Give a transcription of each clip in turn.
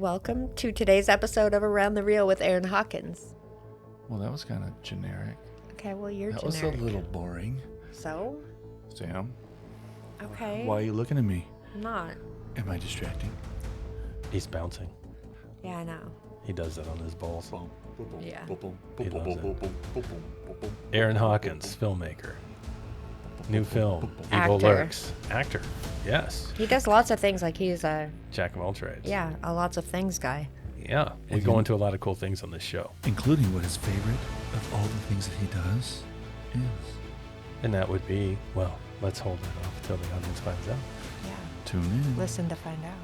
Welcome to today's episode of Around the Reel with Aaron Hawkins. Well, that was kind of generic. Okay, well, you're That generic. was a little boring. So? Sam, Okay. why are you looking at me? I'm not. Am I distracting? He's bouncing. Yeah, I know. He does that on his balls. Yeah. He loves it. Aaron Hawkins, filmmaker. New film, Evil Actor. Lurks. Actor, yes. He does lots of things, like he's a Jack of all trades. lots of things guy. Yeah, we go into a lot of cool things on this show. Including what his favorite of all the things that he does is. And that would be, well, let's hold that off until the audience finds out. Yeah. Tune in. Listen to find out.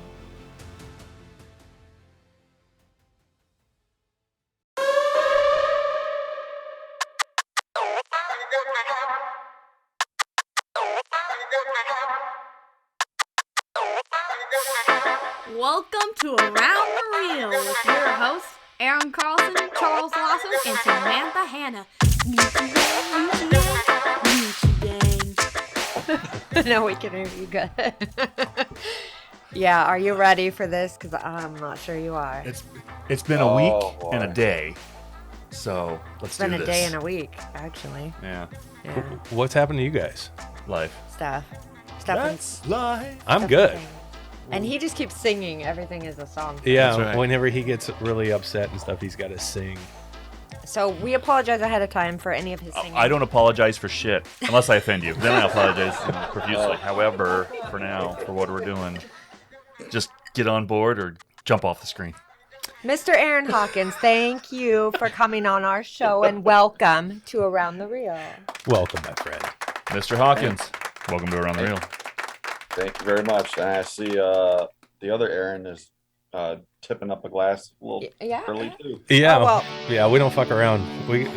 Welcome to Around the Reel with your hosts, Aaron Carlson, Charles Lawson, and Samantha Hanna. No, we can hear you good. Yeah, are you ready for this? Because I'm not sure you are. It's been a week and a day, so let's It's been do a this. day and a week, actually. Yeah, Yeah. What's happened to you guys? life. Stuff and life. I'm good. everything. And he just keeps singing. Everything is a song. Yeah, That's right. whenever he gets really upset and stuff, he's got to sing. So we apologize ahead of time for any of his singing. I don't apologize for shit unless I offend you. Then I apologize profusely. However, for now, for what we're doing, just get on board or jump off the screen. Mr. Aaron Hawkins, thank you for coming on our show and welcome to Around the Reel. Welcome, my friend. Mr. Hawkins, welcome to Around the Reel. Thank you very much. And I see the other Aaron is tipping up a glass a little Yeah. early too. Yeah, Oh, well. yeah, we don't fuck around.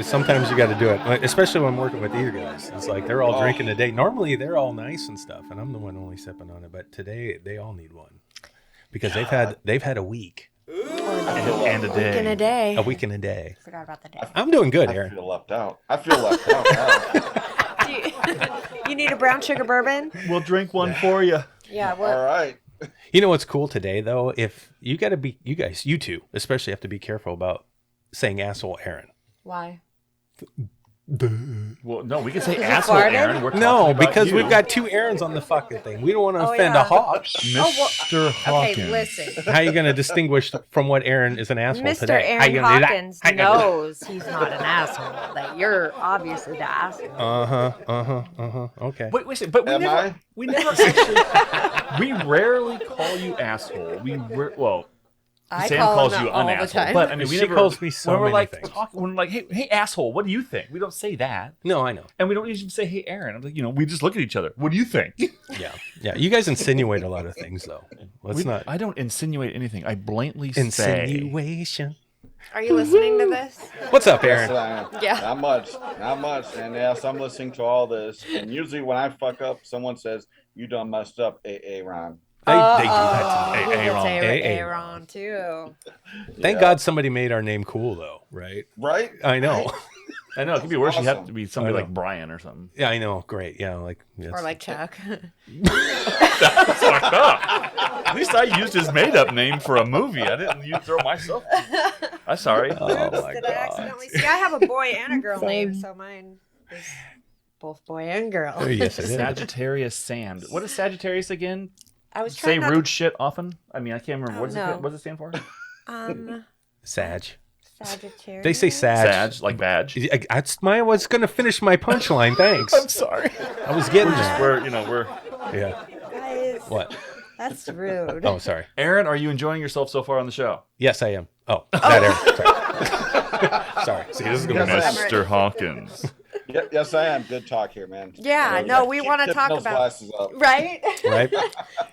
Sometimes you got to do it, especially when I'm working with you guys. It's like they're all drinking today. Normally they're all nice and stuff, and I'm the one only sipping on it. But today they all need one because they've had a week, And a Week in a day. day. a week and a day. Forgot about the day. I'm doing good, I Aaron. feel left out. I feel left out now. Do you need a brown sugar bourbon? We'll drink one for you. Yeah. All right. You know what's cool today though? If you got to be, you two especially have to be careful about saying asshole, Aaron. Why? Well, no, we can say You asshole, farted? Aaron. We're No, talking about because you. we've got two Aarons on the fucking thing. We don't want to Oh, offend yeah. a hawk. Mr. Hawkins. Okay, listen. How are you going to distinguish from what Aaron is an asshole Mr. today? How Aaron you gonna do that? Hawkins How you gonna do that? knows he's not an asshole. That you're obviously the asshole. Okay. Wait, wait, but Am I? we never actually, we rarely call you asshole. I Sam call calls him you that all an the asshole, time. but I mean, we She never, calls me so when we're many like things. when we're like, hey, asshole, what do you think? We don't say that, No, I know. and we don't usually say, hey, Aaron. I'm like, we just look at each other. What do you think? Yeah. You guys insinuate a lot of things, though. Let's not I don't insinuate anything. I blatantly say. insinuation. Are you listening to this? What's up, Yes, Aaron? I am. Yeah. Not much. And yes, I'm listening to all this. And usually when I fuck up, someone says, "You done messed up, Ron." They do that to me. He gets Aaron. Aaron too. Thank Yeah. God somebody made our name cool, though, right? Right? I know. I know it could be worse. You have Awesome. to be somebody I know. like Brian or something. Yeah, I know. Great. Yeah, like Or like Chuck. That's fucked up. At least I used his made-up name for a movie. I didn't throw myself. I'm sorry. Oh my Did I God. accidentally? See, I have a boy and a girl name, so mine is both boy and girl. Oh, yes, it is. Sagittarius Sand. What is Sagittarius again? I was Say trying not rude shit often. I mean, I can't remember. Oh, What no. does it stand for? Sag. Sag. Sagittarius. They say Sag. Sag, like badge. I was going to finish my punchline. Thanks. I'm sorry. I was getting there. We're. Yeah. Guys, What? that's rude. Oh, sorry. Aaron, are you enjoying yourself so far on the show? Yes, I am. Oh, that Aaron. Sorry. See, this is going to be Yes, nice. Mr. Hawkins. Yes, I am. Good talk here, man. Yeah, no, we Keep want to tipping talk those about glasses up. right. Right?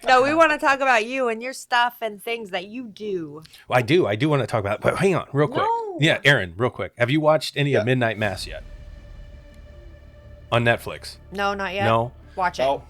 No, we want to talk about you and your stuff and things that you do. Well, I do want to talk about it, but hang on, real quick. No. Yeah, Aaron, real quick. Have you watched any Yeah. of Midnight Mass yet? On Netflix? No, not yet. No? Watch it.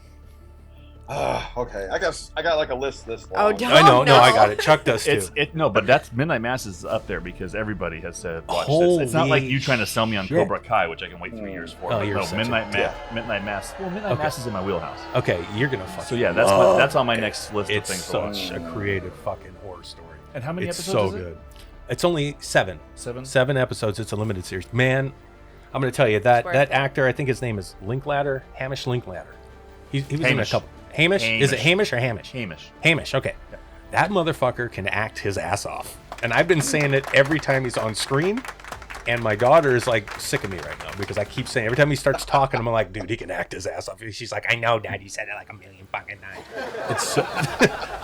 Oh. Okay. I got like a list this long. Oh, don't. I know. No, no. I got it. Chuck does too. But that's Midnight Mass is up there because everybody has said watch this. It's not like you trying to sell me on shit. Cobra Kai, which I can wait 3 years for. Oh, But you're no, such a Midnight dick. Mass. Well, Midnight Okay. Mass is in my wheelhouse. Okay, you're going to fuck So yeah, that's on my next list of It's things to watch. such a creative fucking horror story. And how many It's episodes so is it? good. It's only 7. 7? 7 episodes. It's a limited series. Man, I'm going to tell you that worth that it. actor, I think his name is Linklater, Hamish Linklater. He was in a Hamish. couple. Hamish? Is it Hamish or Hamish? Hamish. Hamish, okay. That motherfucker can act his ass off. And I've been saying it every time he's on screen. And my daughter is like sick of me right now because I keep saying every time he starts talking, I'm like, dude, he can act his ass off. She's like, I know, Dad. You said it like a million fucking times. It's so,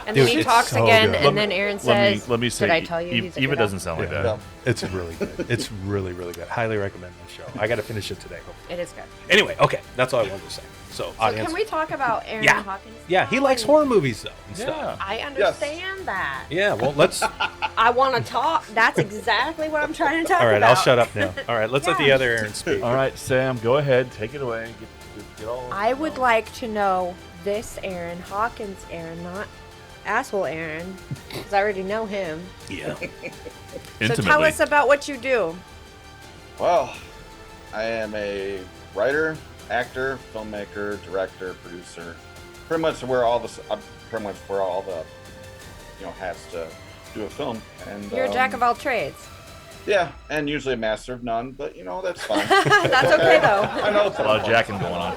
And dude, then he it's talks so again, good. and then Aaron says, let me say, did I tell you he's a Eva good doesn't sound like Yeah. that. It's really good. It's really, really good. Highly recommend that show. I got to finish it today. Hopefully. It is good. Anyway, okay, that's all I wanted to say. So, So audience, can we talk about Aaron Yeah. Hawkins? yeah, he now? likes And horror movies though and Yeah. stuff. I understand that. Yeah, well, let's. I want to talk. That's exactly what I'm trying to talk All right, about. I'll shut up now. All right, let's let the Yeah. other Aaron speak. All right, Sam, go ahead. Take it away. Get all. I would like to know this Aaron Hawkins, Aaron, not asshole Aaron, because I already know him. Yeah. So Intimately. tell us about what you do. Well, I am a writer, actor, filmmaker, director, producer. Pretty much wear all the hats to do a film. And You're a jack of all trades. Yeah, and usually a master of none, but that's fine. That's okay though. I know it's a lot of jacking going on.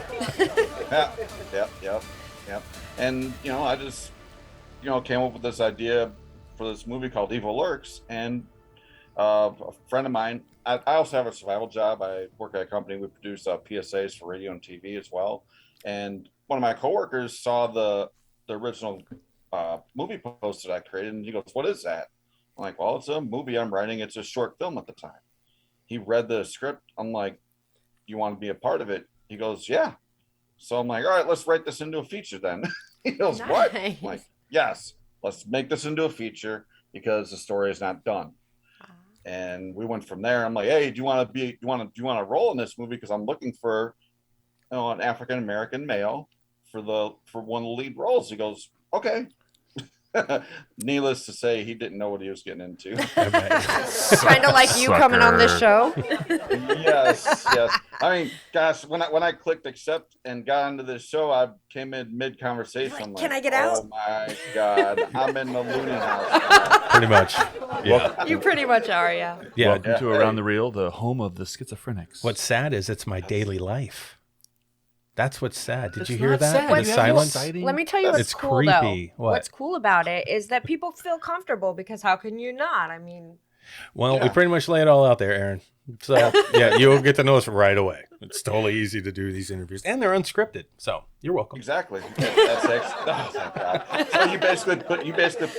Yep. And I just came up with this idea for this movie called Evil Lurks, and a friend of mine. I also have a survival job. I work at a company. We produce PSAs for radio and TV as well. And one of my coworkers saw the original movie post that I created, and he goes, "What is that?" I'm like, "Well, it's a movie I'm writing. It's a short film at the time." He read the script. I'm like, "You want to be a part of it?" He goes, "Yeah." So I'm like, "All right, let's write this into a feature then." He goes, "What?" I'm like, "Yes, let's make this into a feature because the story is not done." And we went from there. I'm like, "Hey, do you want to roll in this movie? Because I'm looking for an African American male for one of the lead roles." He goes, "Okay." Needless to say, he didn't know what he was getting into. Kind of like you coming on this show. Yes. I mean, gosh, when I clicked accept and got into this show, I came in mid conversation. I'm like, Can I get out? Oh my God, I'm in the loony house. Pretty much. Yeah. You pretty much are, yeah. Yeah. Welcome to Around the Reel, the home of the schizophrenics. What's sad is it's my daily life. That's what's sad. Did It's you hear not that? sad. The You have silence. exciting- Let me tell you what's It's cool creepy. though. What? What's cool about it is that people feel comfortable because how can you not? I mean, Well, we Yeah. pretty much lay it all out there, Aaron. So yeah, you'll get to know us right away. It's totally easy to do these interviews, and they're unscripted. So you're welcome. Exactly. That's oh, thank God. So you basically put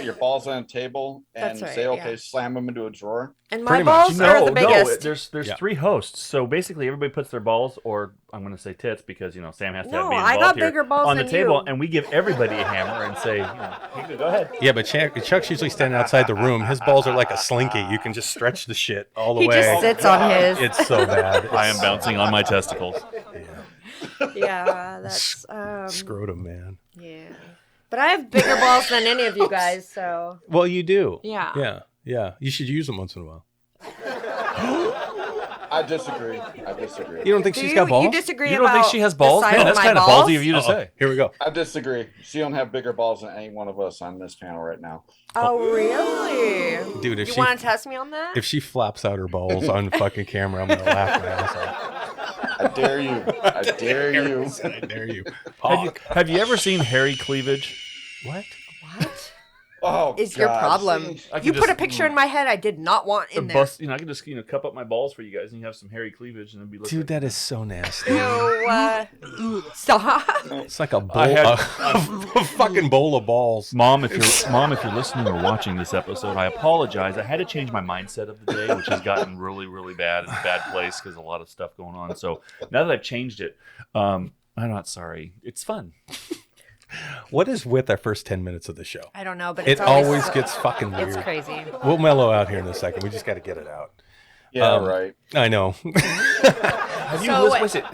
your balls on a table and That's right, say, "Okay, yeah. slam them into a drawer." and my Pretty much. balls are the biggest. there's Yeah. 3 hosts. So basically, everybody puts their balls, or I'm going to say tits, because Sam has to No, be I involved got here, bigger balls on the than table, you. and we give everybody a hammer and say, "Hey, go ahead." Yeah, but Chuck's usually standing outside the room. His balls are like a slinky. You can just stretch the shit all the He way. just sits on his. It's so bad. I am bouncing on my testicles. Yeah, that's Scrotum, man. yeah. But I have bigger balls than any of you guys, so Well, you do. Yeah. Yeah. You should use them once in a while. I disagree. You don't think do she's you, got balls? you disagree You don't about think she has balls? the size Man, of that's my kind of balls? ballsy of you to say. Here we go. I disagree. She don't have bigger balls than any one of us on this panel right now. Oh, really? Dude, if You she want to test me on that? if she flops out her balls on fucking camera, I'm gonna laugh my ass off. I dare you. I dare you. I dare you. Have you ever seen hairy cleavage? What? What Oh, is your God. problem? I can You put a just- picture in my head I did not want in there. Bust, I can just cup up my balls for you guys, and you have some hairy cleavage, and it'd be Dude, that is so nasty. Ew, stop. It's like a bowl, I had- a fucking bowl of balls. Mom, if you're listening or watching this episode, I apologize. I had to change my mindset of the day, which has gotten really, really bad in a bad place because a lot of stuff going on. So now that I've changed it, I'm not sorry. It's fun. What is with our first 10 minutes of the show? I don't know, but It it's always gets fucking weird. It's crazy. We'll mellow out here in a second. We just got to get it out. Yeah, right. I know. Have you So- listened,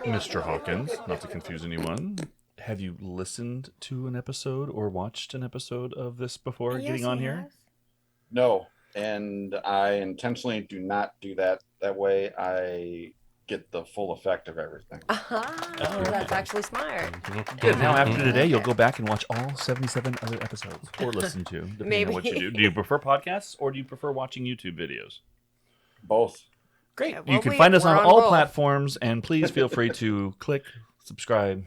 Mr. Hawkins, not to confuse anyone, have you listened to an episode or watched an episode of this before getting on here? No, and I intentionally do not do that way. get the full effect of everything. That's actually smart. Good. Now, after today, you'll go back and watch all 77 other episodes, or listen to, depending on what you do. Do you prefer podcasts, or do you prefer watching YouTube videos? Both. Great. Well, You can find us we're on on all both. platforms, and please feel free to click subscribe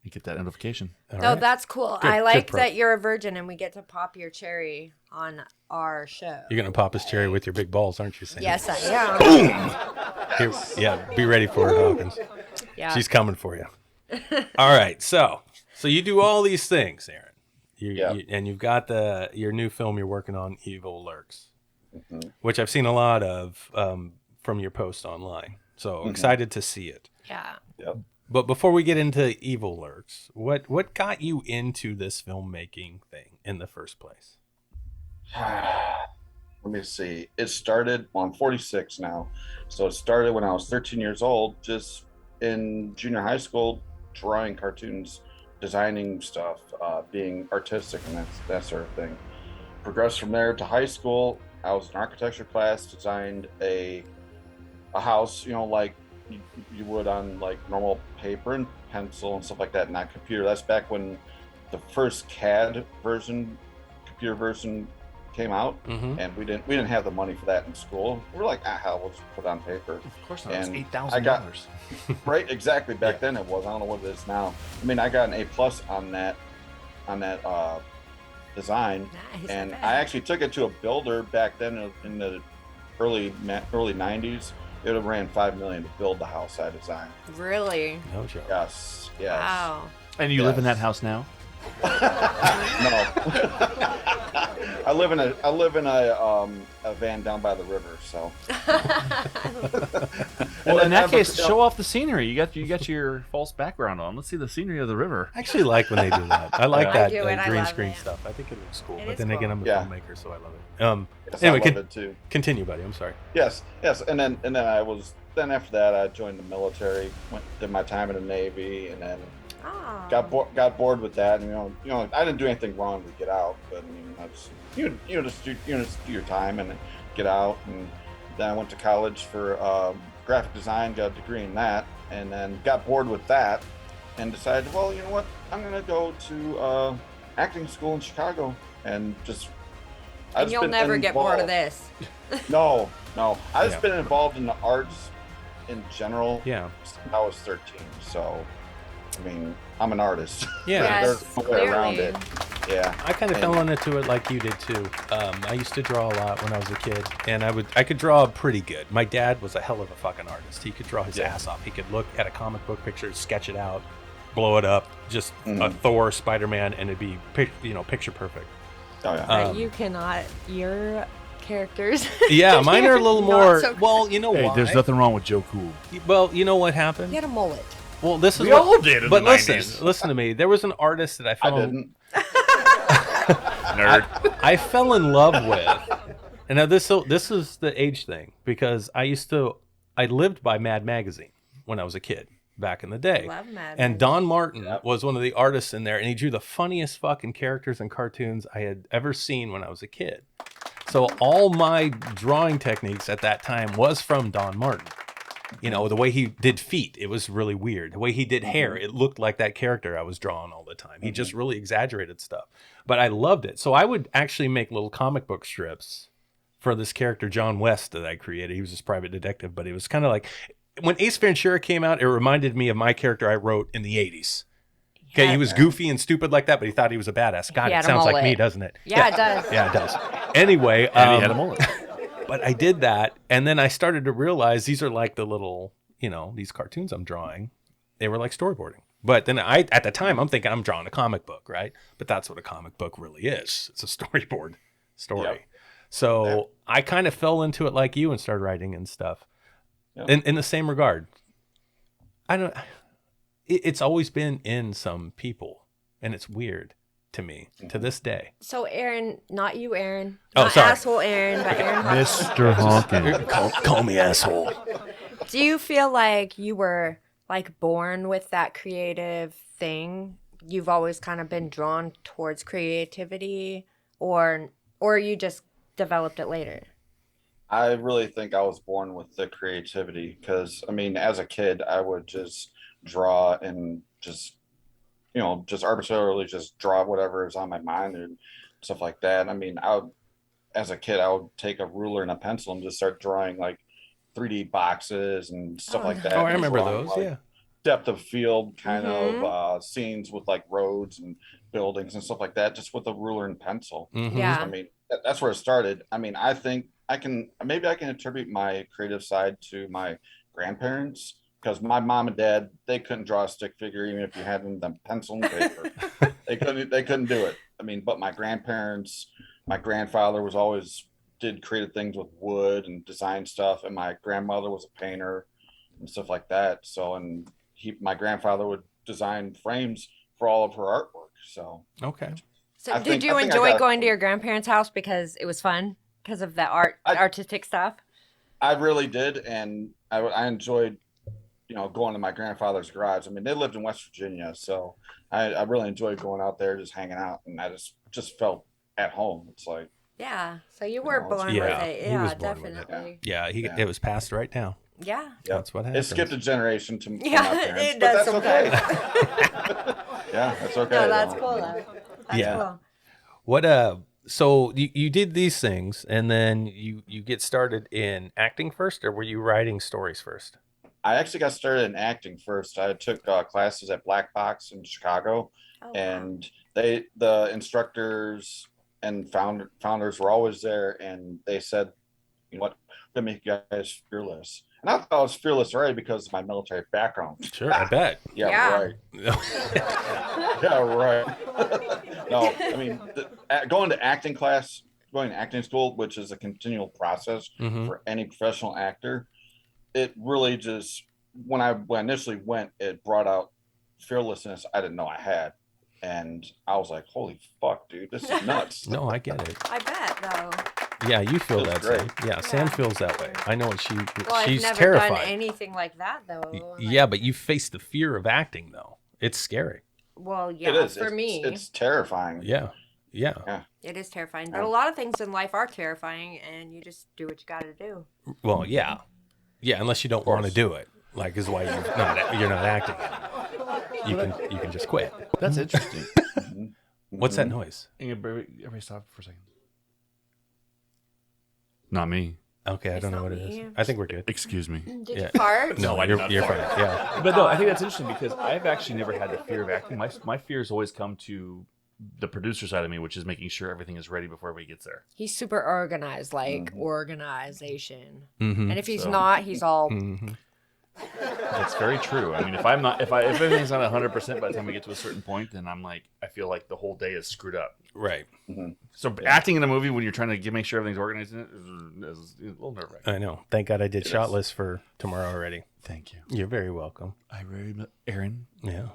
and get that notification. All No, right. that's cool. Good- I good like pro. that you're a virgin and we get to pop your cherry on our show. You're gonna pop his cherry with your big balls, aren't you, Sam? Yes, I am. Here, yeah, be ready for it, Hawkins. Yeah. She's coming for you. All right, so you do all these things, Aaron. And you've got your new film you're working on, Evil Lurks, which I've seen a lot of from your post online. So excited to see it. Yeah. Yep. But before we get into Evil Lurks, what got you into this filmmaking thing in the first place? Let me see. It started, well, I'm 46 now. So it started when I was 13 years old, just in junior high school, drawing cartoons, designing stuff, being artistic and that sort of thing. Progressed from there to high school. I was in architecture class, designed a house, like you would on like normal paper and pencil and stuff like that, not computer. That's back when the first CAD version, computer version came out, and we didn't have the money for that in school. We were like, hell, we'll just put it on paper. Of course not. And It's I got- $8,000. Right, exactly. Back then it was. I don't know what it is now. I mean, I got an A+ on that design, Nice. and I actually took it to a builder back then in the early 90s. It would have ran $5 million to build the house I designed. Really? No joke. Yes. Wow. And you live in Yes. that house now? No. I live in a van down by the river. So. Well, in that case, Yeah. show off the scenery. You got your false background on. Let's see the scenery of the river. I actually like when they do that. I like Yeah. that I do it. I green love screen it. stuff. I think it looks cool. It But is then again, cool. I'm a Yeah. filmmaker, so I love it. Yes, Anyway, I love it too. continue, buddy. I'm sorry. Yes, and then after that I joined the military, did my time in the Navy, and then Oh. got bored with that. And you know, I didn't do anything wrong to get out, but I mean, just do your time and get out. And then I went to college for graphic design, got a degree in that, and then got bored with that, and decided, well, you know what, I'm gonna go to acting school in Chicago, and just. And you'll never get bored of this. No, I've just Yeah. been involved in the arts in general Yeah. since I was 13. So, I mean, I'm an artist. Yeah. Yes, There's no way around clearly. it. Yeah. I kind of fell into it like you did too. I used to draw a lot when I was a kid, and I could draw pretty good. My dad was a hell of a fucking artist. He could draw his ass off. He could look at a comic book picture, sketch it out, blow it up, just a Thor, Spider-Man, and it'd be picture perfect. Oh yeah. But you cannot. Your characters. Yeah, mine are a little Not more. so- Well, you know Hey, why? there's nothing wrong with Joe Cool. Well, you know what happened? You had a mullet. Well, this is We all did in But the listen, 90s. listen to me. There was an artist that I I fell didn't. Nerd. I fell in love with. And now this is the age thing, because I lived by Mad Magazine when I was a kid back in the day. Love Mad And Men. Don Martin was one of the artists in there, and he drew the funniest fucking characters and cartoons I had ever seen when I was a kid. So all my drawing techniques at that time was from Don Martin. You know, the way he did feet, it was really weird. The way he did hair, it looked like that character I was drawing all the time. He just really exaggerated stuff. But I loved it. So I would actually make little comic book strips for this character, John West, that I created. He was this private detective, but it was kind of like, when Ace Ventura came out, it reminded me of my character I wrote in the 80s. Okay, he was goofy and stupid like that, but he thought he was a badass. God, He it had a sounds like mullet. me, doesn't it? Yeah, it does. Yeah, it does. Anyway, And he had a mullet. but I did that, and then I started to realize these are like the little, these cartoons I'm drawing. They were like storyboarding. But then at the time, I'm thinking I'm drawing a comic book, right? But that's what a comic book really is. It's a storyboard story. Yep. So I kind of fell into it like you and started writing and stuff. Yep. In the same regard, it's always been in some people, and it's weird to me to this day. So Aaron, not you, Aaron. Oh, Not sorry. asshole Aaron, but Aaron Hawkins. Mr. Hawkins. Call me asshole. Do you feel like you were like born with that creative thing? You've always kind of been drawn towards creativity, or you just developed it later? I really think I was born with the creativity because, I mean, as a kid, I would just draw and just, just arbitrarily just draw whatever is on my mind and stuff like that. I mean, as a kid, I would take a ruler and a pencil and just start drawing like 3D boxes and stuff Oh, like no. that. Oh, I and remember drawing, those. like, Yeah. depth of field kind Mhm. of scenes with like roads and buildings and stuff like that, just with a ruler and pencil. Mhm. Yeah. I mean, that's where it started. I mean, I think I can attribute my creative side to my grandparents because my mom and dad, they couldn't draw a stick figure even if you had them pencil and paper. They couldn't do it. I mean, but my grandparents, my grandfather was always did creative things with wood and design stuff, and my grandmother was a painter and stuff like that. So, and my grandfather would design frames for all of her artwork. So, Okay. So I did think- you I think I enjoy got- going to your grandparents' house because it was fun? Because of the artistic stuff? I really did, and I enjoyed, going to my grandfather's garage. I mean, they lived in West Virginia, so I really enjoyed going out there, just hanging out, and I just felt at home. It's like, Yeah. So you were No, born yeah, with it. he Yeah, was born with it. definitely. Yeah. Yeah. It was passed right down. Yeah. yeah, That's what happens. it skipped a generation to Yeah, my parents, it but does that's okay. sometimes. Yeah, that's okay. No, that's though. cool though. That's Yeah. cool. What so you did these things and then you get started in acting first, or were you writing stories first? I actually got started in acting first. I took classes at Black Box in Chicago, Oh, wow. and the instructors and founders were always there, and they said, you know what, we're gonna make you guys fearless. And I thought I was fearless already because of my military background. Sure, I bet. Yeah, Yeah. right. Yeah, right. No, I mean, going to acting school, which is a continual process Mhm. for any professional actor, it really just, when I initially went, it brought out fearlessness I didn't know I had. And I was like, holy fuck, dude, this is nuts. No, I get it. I bet though. Yeah, you feel That's that, great. Sam. Yeah, Sam Yeah. feels that way. I know Well, she's I've never done terrified. anything like that though. Yeah, but you face the fear of acting though. It's scary. Well, It yeah, is. for me, It's terrifying. Yeah. Yeah. it is terrifying. But a lot of things in life are terrifying, and you just do what you got to do. Well, yeah. Yeah, unless you don't want to do it. Like is why you're not acting anymore. You can just quit. That's interesting. What's that noise? Everybody stop for a second. Not me. Okay, I It's don't know not what it me. is. I think we're good. Excuse me. Did Yeah. you fart? No, I'm you're not fine. farting. Yeah. But no, I think that's interesting because I've actually never had the fear of acting. My fears always come to the producer side of me, which is making sure everything is ready before everybody gets there. He's super organized, like organization. Mm-hmm. And if he's So- not, he's all. Mm-hmm. That's very true. I mean, if everything's not 100% by the time we get to a certain point, then I'm like, I feel like the whole day is screwed up. Right. So acting in a movie when you're trying to make sure everything's organized in it is a little nerve wracking. I know. Thank God I did It shot is. list for tomorrow already. Thank you. You're very welcome. I really, Aaron Yeah.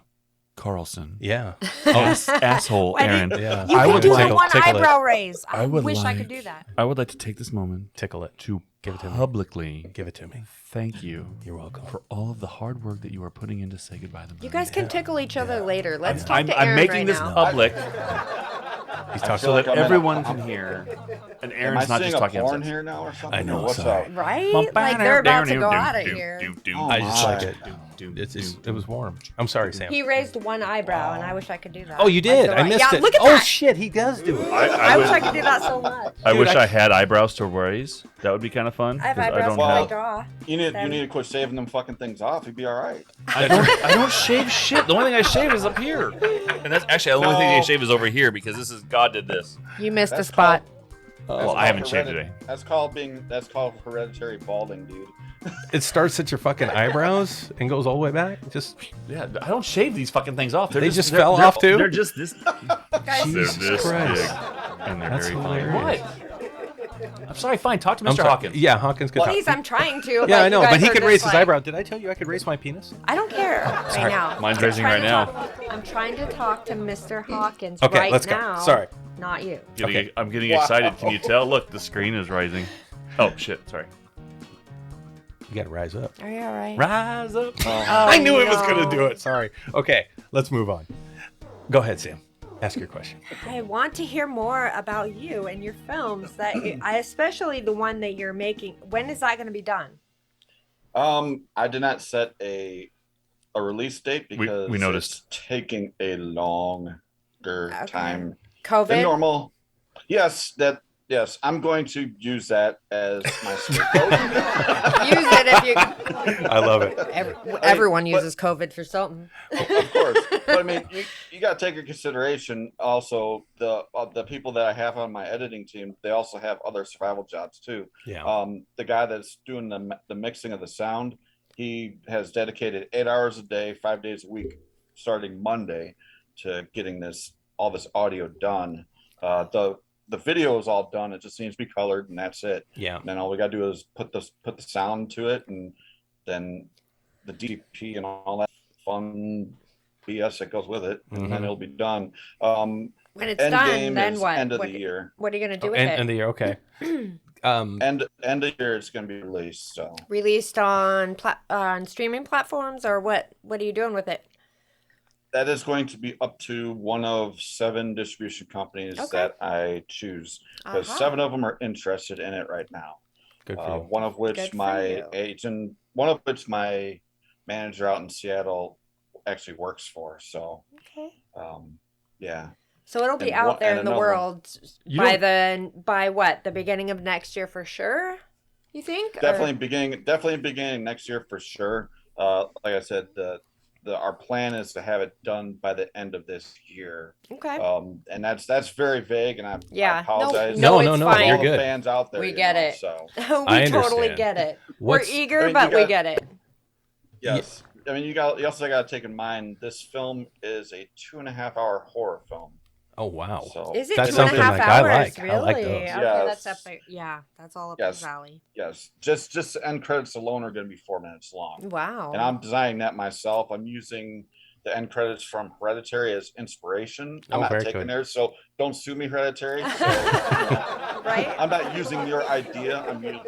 Carlson. Yeah. asshole, Why Aaron. didn't- Yeah. You I can would do like- it one tickle it. eyebrow raise. I, I would wish I like- could do that. I would like to take this moment Tickle it. to Give it to me. publicly Give it to me. thank you You're welcome. for all of the hard work that you are putting in to say goodbye to the movie. You guys can tickle each other later. Let's talk I'm to Aaron making right this now. public He's I talking. feel like that I'm in a- everyone can hear. And Am I Aaron's not seeing just a talking porn outside. here now or something? I know, Or what's sorry. up? Right? Like they're about to go out of here. Oh, I just my. like it. It was warm. I'm sorry, Sam. He raised one eyebrow, and I wish I could do that. Oh, you did. Like, I missed yeah, it. Look at Oh that. shit, he does do it. I wish I could do that so much. I Dude, wish I- I had eyebrows to raise. That would be kind of fun. I have 'cause eyebrows don't for my have. jaw. You need Then- to quit saving them fucking things off. You'd be all right. I don't shave shit. The only thing I shave is up here, and that's actually the only thing I shave is over here because this is God did this. You missed a That's spot. Well, I haven't shaved today. That's called hereditary balding, dude. It starts at your fucking eyebrows and goes all the way back. Just Yeah, I don't shave these fucking things off. They just fell off, too? They're just this. Guys, Jesus they're this Christ. big, and they're That's very fine. hilarious. What? I'm sorry. Fine. Talk to I'm Mr. sorry. Hawkins. Yeah, Hawkins could talk. please, I'm trying to. Yeah, but I you know, guys but he are could just raise his like- eyebrow. Did I tell you I could raise my penis? I don't care right now. Mine's I'm raising trying right to now. I'm trying to talk to Mr. Hawkins Okay, right let's go. now. Sorry. Not you. Okay. I'm getting Wow. excited. Can you tell? Look, the screen is rising. Oh shit! Sorry. You got to rise up. Are you all right? Rise up. Oh, I knew it was no. going to do it. Sorry. Okay, let's move on. Go ahead, Sam. Ask your question. I want to hear more about you and your films. Especially the one that you're making. When is that going to be done? I did not set a release date because we noticed. it's taking a longer time than COVID. normal. Yes, I'm going to use that as my scapegoat. Use it if you. I love it. Everyone uses COVID for something. Of course, but I mean, you got to take into consideration also the people that I have on my editing team. They also have other survival jobs too. Yeah. The guy that's doing the mixing of the sound, he has dedicated 8 hours a day, 5 days a week, starting Monday, to getting all this audio done. The video is all done. It just needs to be colored, and that's it. Yeah. And then all we got to do is put the sound to it, and then the DP and all that fun BS that goes with it, and then it'll be done. When it's done, then what? End of the year. What are you going to do with it? End of the year. Okay. End of the year, it's going to be released. So Released on streaming platforms, or what? What are you doing with it? that is going to be up to one of 7 distribution companies that I choose, because 7 of them are interested in it right now. Good for you. One of which my agent, one of which my manager out in Seattle actually works for. So, yeah. So it'll be out there in the world by what? The beginning of next year for sure? You think? Definitely beginning next year for sure. Like I said, our plan is to have it done by the end of this year. Okay. And that's very vague, and I apologize. No, you're all good. the fans out there. We get it. So we totally get it. We're eager, but we get it. Yes. I mean, you also got to take in mind this film is a 2.5-hour horror film. Oh wow! So is it that's 2.5 something hours? I like. Really? I like those. Okay, Yes. that's up. Yeah, that's all up his alley. Yes. Just the end credits alone are going to be 4 minutes long. Wow. And I'm designing that myself. I'm using the end credits from Hereditary as inspiration. I'm not taking theirs, so don't sue me, Hereditary. So, right? I'm not using your idea.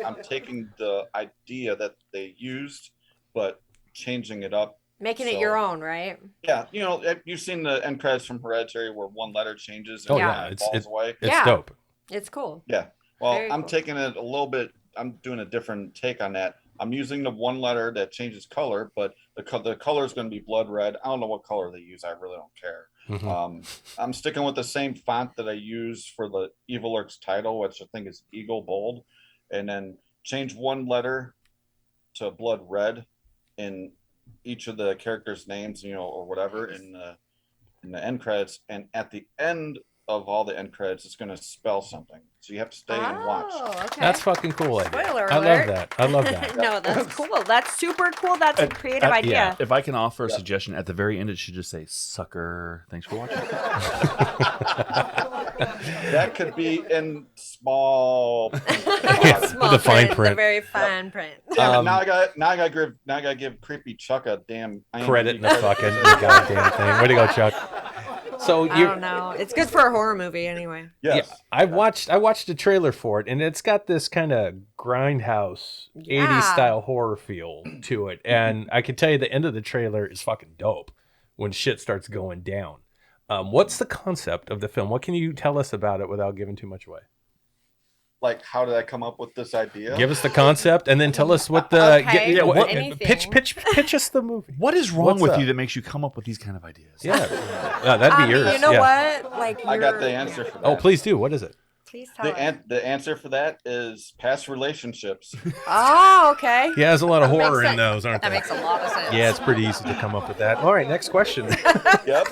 I'm taking the idea that they used, but changing it up. Making it your own, right? Yeah, you've seen the end credits from Hereditary where one letter changes and it falls away. It's dope. It's cool. Yeah. Well, Very I'm cool. taking it a little bit. I'm doing a different take on that. I'm using the one letter that changes color, but the color is going to be blood red. I don't know what color they use. I really don't care. Mm-hmm. I'm sticking with the same font that I use for the Evil Lurks title, which I think is Eagle Bold, and then change one letter to blood red in each of the characters' names, or whatever in the end credits, and at the end of all the end credits, it's going to spell something. So you have to stay and watch. Okay. That's fucking cool. Spoiler I alert. love that. No, that's cool. That's super cool. That's a creative idea. Yeah. If I can offer a suggestion, at the very end, it should just say "sucker." Thanks for watching. That could be in small. Small The fine print, print. the very fine print. Damn it, now I gotta give Creepy Chuck a damn Credit in the fucking goddamn thing. Way to go, Chuck. So I don't know. It's good for a horror movie anyway. Yes. Yeah, I watched a trailer for it, and it's got this kind of grindhouse 80s style horror feel to it. And I can tell you the end of the trailer is fucking dope when shit starts going down. What's the concept of the film? What can you tell us about it without giving too much away? Like, how did I come up with this idea? Give us the concept, and then tell us what the anything. pitch us the movie. What is wrong with you that makes you come up with these kind of ideas? Yeah, that'd be yours. You know what? Like, I got the answer for that. Oh, please do. What is it? Please tell us. The answer for that is past relationships. Oh, okay. Yeah, there's a lot of That makes horror in sense. those, aren't That there? makes a lot of sense. Yeah, it's pretty easy to come up with that. All right, next question. Yep.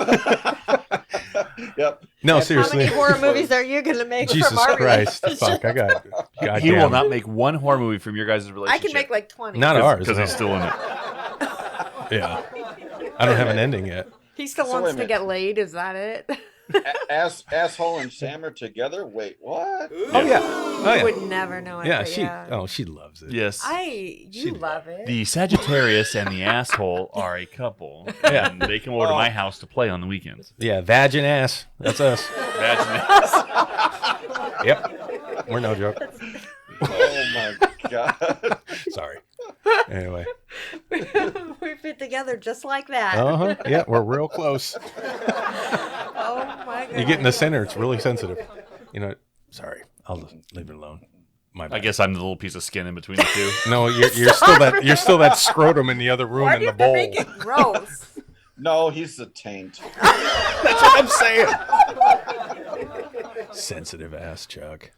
Yep. No, How seriously. many horror movies are you gonna make Jesus from our Christ. relationship? Fuck, I got goddamn. He will not make one horror movie from your guys' relationship. I can make like 20. Not ours. because no. he's still in it. Yeah. I don't have an ending yet. He still So wants wait a to minute. get laid. Is that it? Asshole and Sam are together? Wait, what? Oh yeah. Oh I yeah. would never know it. Yeah, but she loves it. Yes. you love it. The Sagittarius and the asshole are a couple. Yeah. And they come over to my house to play on the weekends. Yeah, vagin ass. That's us. Imagine Yep. We're no joke. Oh my god. Sorry. Anyway. we fit together just like that. Uh-huh. Yeah, we're real close. Oh my You get in the center, it's really sensitive. You know, sorry, I'll leave it alone. My bad. I guess I'm the little piece of skin in between the two. No, you're still that scrotum in the other room Why in do you the have to bowl. make it gross? No, he's the taint. That's what I'm saying. Sensitive ass Chuck.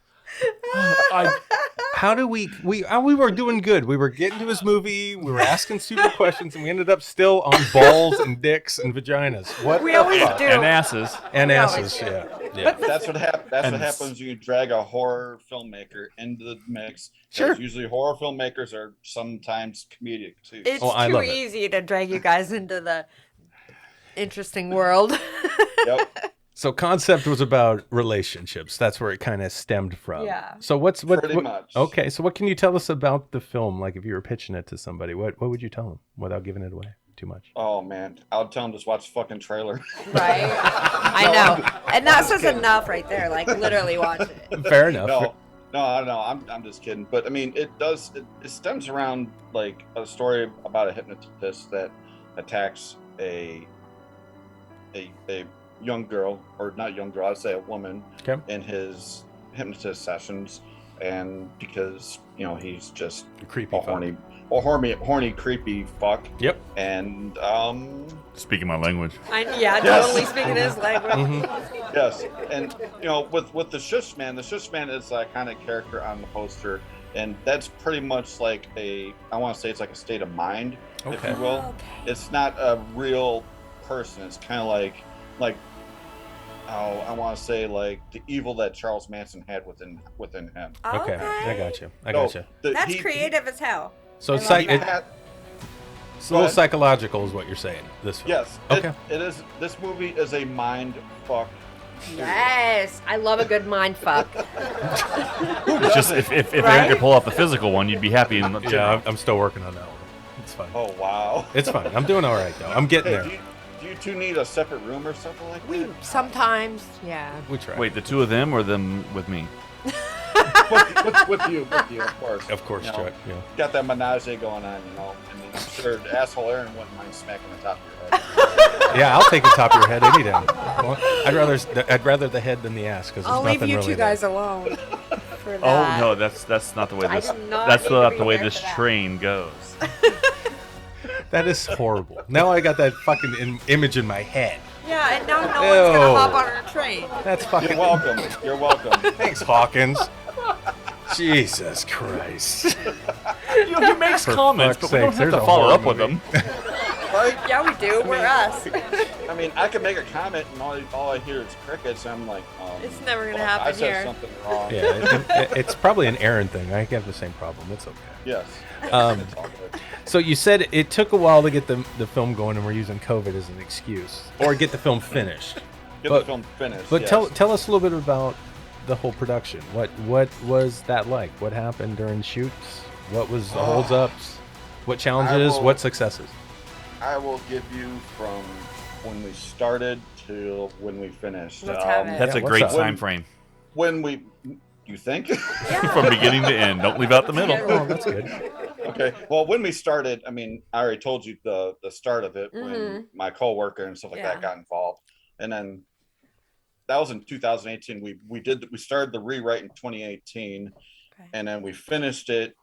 How do we were doing good. We were getting to his movie. We were asking stupid questions, and we ended up still on balls and dicks and vaginas. What? We always do. And asses. And We asses. always do. Yeah. That's what And happens when you drag a horror filmmaker into the mix. Sure. 'Cause usually horror filmmakers are sometimes comedic too. It's I too love it. easy to drag you guys into the interesting world. Yep. So concept was about relationships. That's where it kind of stemmed from. Yeah. So what? Pretty much. Okay. So what can you tell us about the film? Like if you were pitching it to somebody, what would you tell them without giving it away too much? Oh man, I'll tell him just watch the fucking trailer. Right? I know. And that says enough right there. Like, literally watch it. Fair enough. No, I'm just kidding. But I mean, it stems around like a story about a hypnotist that attacks a young girl, or not young girl, I'd say a woman, Okay. in his hypnotist sessions, and because he's just Creepy. a fuck. horny, creepy fuck. Yep. And Speaking my language. Yes. Totally speaking his language. Mm-hmm. yes, and with the Shush Man is a kind of character on the poster, and that's pretty much like I want to say it's like a state of mind, if Okay. you will. It's not a real person. It's kind of like I want to say like the evil that Charles Manson had within him. Okay. I got you. That's creative as hell. So it's I love like that. it's a little psychological, is what you're saying. This film. Yes. Okay. It is. This movie is a mind fuck. Yes. I love a good mind fuck. Just if they Right? could pull off the physical one, you'd be happy. Yeah, I'm still working on that one. It's fine. Oh wow. It's fine. I'm doing all right though. I'm getting Hey, there. do you two need a separate room or something like that? Sometimes, yeah. We try. Wait, the two of them or them with me? with you, of course. Of course, You know, Chuck. Yeah. Got that menage going on, and I'm sure asshole Aaron wouldn't mind smacking the top of your head. Yeah, I'll take the top of your head any day. Well, I'd rather the head than the ass because there's I'll leave nothing you really two guys alone for that. Oh no, that's not the way I this. did not That's need to not be the way there this for that. train goes. That is horrible. Now I got that fucking image in my head. Yeah, and now no one's gonna Ew. hop on our train. That's fucking. You're welcome. You're welcome. Thanks, Hawkins. Jesus Christ. He makes For comments, fuck's but we don't sakes, have there's to a follow horror up with movie. them. Right? Yeah, we do. We're us. I mean, I can make a comment, and all I hear is crickets. And I'm like, It's never gonna fuck, happen I said here. something wrong. Yeah, it's probably an Aaron thing. I have the same problem. It's okay. Yes. Um, It's all good. So you said it took a while to get the film going, and we're using COVID as an excuse, or get the film finished. Get but- the film finished. But yes. tell us a little bit about the whole production. What was that like? What happened during shoots? What was the holds ups? What challenges? will- What successes? I will give you from when we started to when we finished. Let's have it. That's Yeah, a what's great up? time frame When we, you think? from beginning to end. Don't leave out the middle. Oh, that's good. Okay. Well, when we started, I mean, I already told you the start of it Mhm. when my coworker and stuff like Yeah. that got involved, and then that was in 2018. We started the rewrite in 2018, Okay. and then we finished it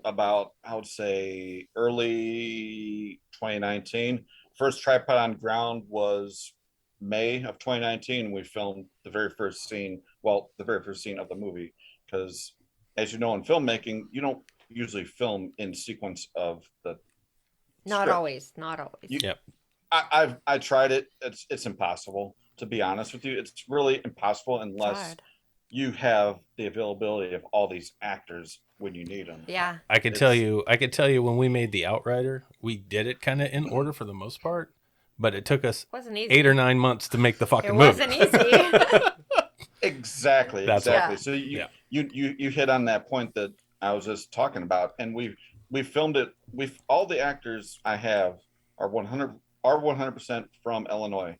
about, I would say, early 2019. First tripod on ground was May of 2019. We filmed the very first scene. Well, the very first scene of the movie, because as you know, in filmmaking, you don't usually film in sequence of the Not script. always. Not always. You- Yep. I tried it. It's impossible, to be honest with you. It's really impossible unless Hard. you have the availability of all these actors when you need them. Yeah. I could tell you when we made The Outrider, we did it kind of in order for the most part, but it took us Wasn't easy. 8 or 9 months to make the fucking It movie. wasn't easy. Exactly. That's exactly. right. So Yeah. you hit on that point that I was just talking about, and we filmed it. All the actors I have are 100% from Illinois.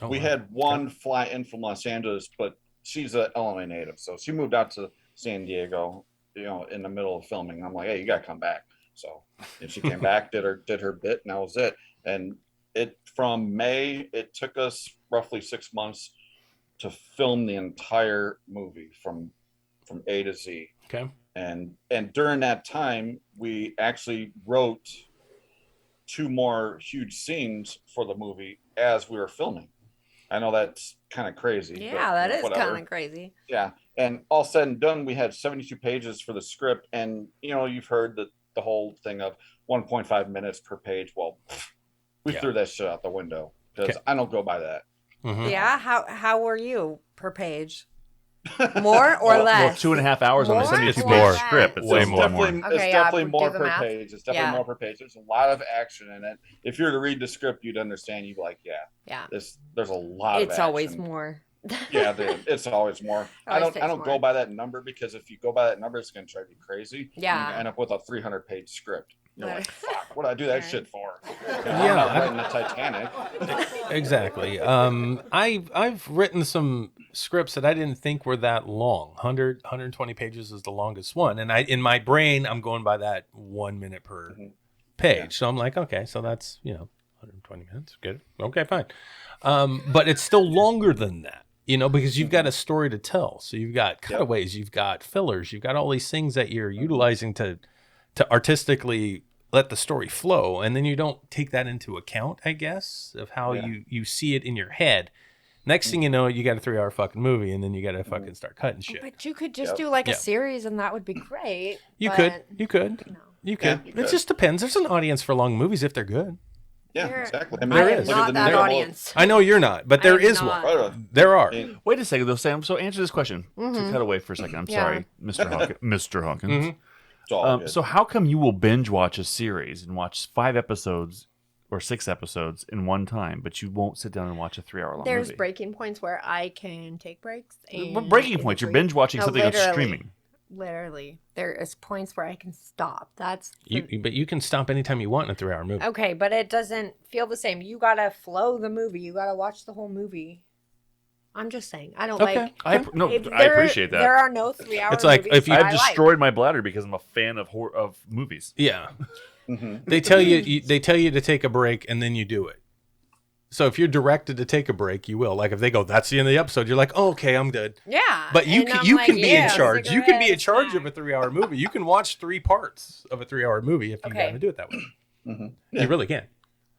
Oh, We wow. had one fly in from Los Angeles, but she's an Illinois native, so she moved out to San Diego, in the middle of filming. I'm like, hey, you gotta come back. So, and she came back, did her bit, and that was it. And from May, it took us roughly 6 months to film the entire movie from A to Z. Okay. And during that time, we actually wrote 2 more huge scenes for the movie as we were filming. I know that's kind of crazy. Yeah, that is kind of crazy. Yeah. And all said and done, we had 72 pages for the script. And, you've heard the whole thing of 1.5 minutes per page. Well, we threw that shit out the window because I don't go by that. Mm-hmm. Yeah. How were you per page? More or less? Well, 2.5 hours on a More 72 or page less? script. It's Way way more. more. It's Okay, definitely do more the per math. page. It's definitely more per page. There's a lot of action in it. If you were to read the script, you'd understand. You'd be like, yeah. There's a lot of It's action. always more. Yeah, dude, it's always more. I Always don't takes go more. by that number because if you go by that number, it's gonna drive you crazy. Yeah. You end up with a 300-page script. You're like, fuck, what did I do that shit for? I'm Yeah. not writing the Titanic. Exactly. I've written some scripts that I didn't think were that long. 120 pages is the longest one, and in my brain I'm going by that 1 minute per page. Yeah. So I'm like, okay, so that's 120 minutes. Good. Okay, fine. But it's still longer than that. Because you've got a story to tell. So you've got cutaways, you've got fillers, you've got all these things that you're utilizing to artistically let the story flow. And then you don't take that into account, I guess, of how you see it in your head. Next thing you know, you got a 3-hour fucking movie, and then you got to fucking start cutting shit. But you could just do like a series, and that would be great. You but, could. You could. you It could. just depends. There's an audience for long movies if they're good. Yeah, There- exactly. I There am is. look at not the that new- audience. I know you're not, but there I'm is not. one. There are. Wait a second, though, Sam. So answer this question. To cut away for a second. I'm Yeah. sorry, Mr. Hawkins. Mr. Hawkins. It's all good. So how come you will binge watch a series and watch 5 episodes or 6 episodes in one time, but you won't sit down and watch a 3-hour long There's movie? breaking points where I can take breaks. And Breaking points. You're binge watching No, something that's literally. streaming. Literally, there is points where I can stop. But you can stop anytime you want in a 3-hour movie. Okay, but it doesn't feel the same. You gotta flow the movie. You gotta watch the whole movie. I'm just saying. I don't Okay. like. I appreciate that. There are no 3-hour. It's like movies if you- that I've I like. destroyed my bladder because I'm a fan of movies. Yeah. Mhm. They tell you to take a break and then you do it. So if you're directed to take a break, you will. Like if they go, that's the end of the episode, you're like, oh, okay, I'm good. Yeah, But you and can I'm you like, can be in yeah, charge. You can be in cigarette, charge of snack. a 3-hour movie. You can watch 3 parts of a 3-hour movie if you Okay. got to do it that way. Mhm. You really can.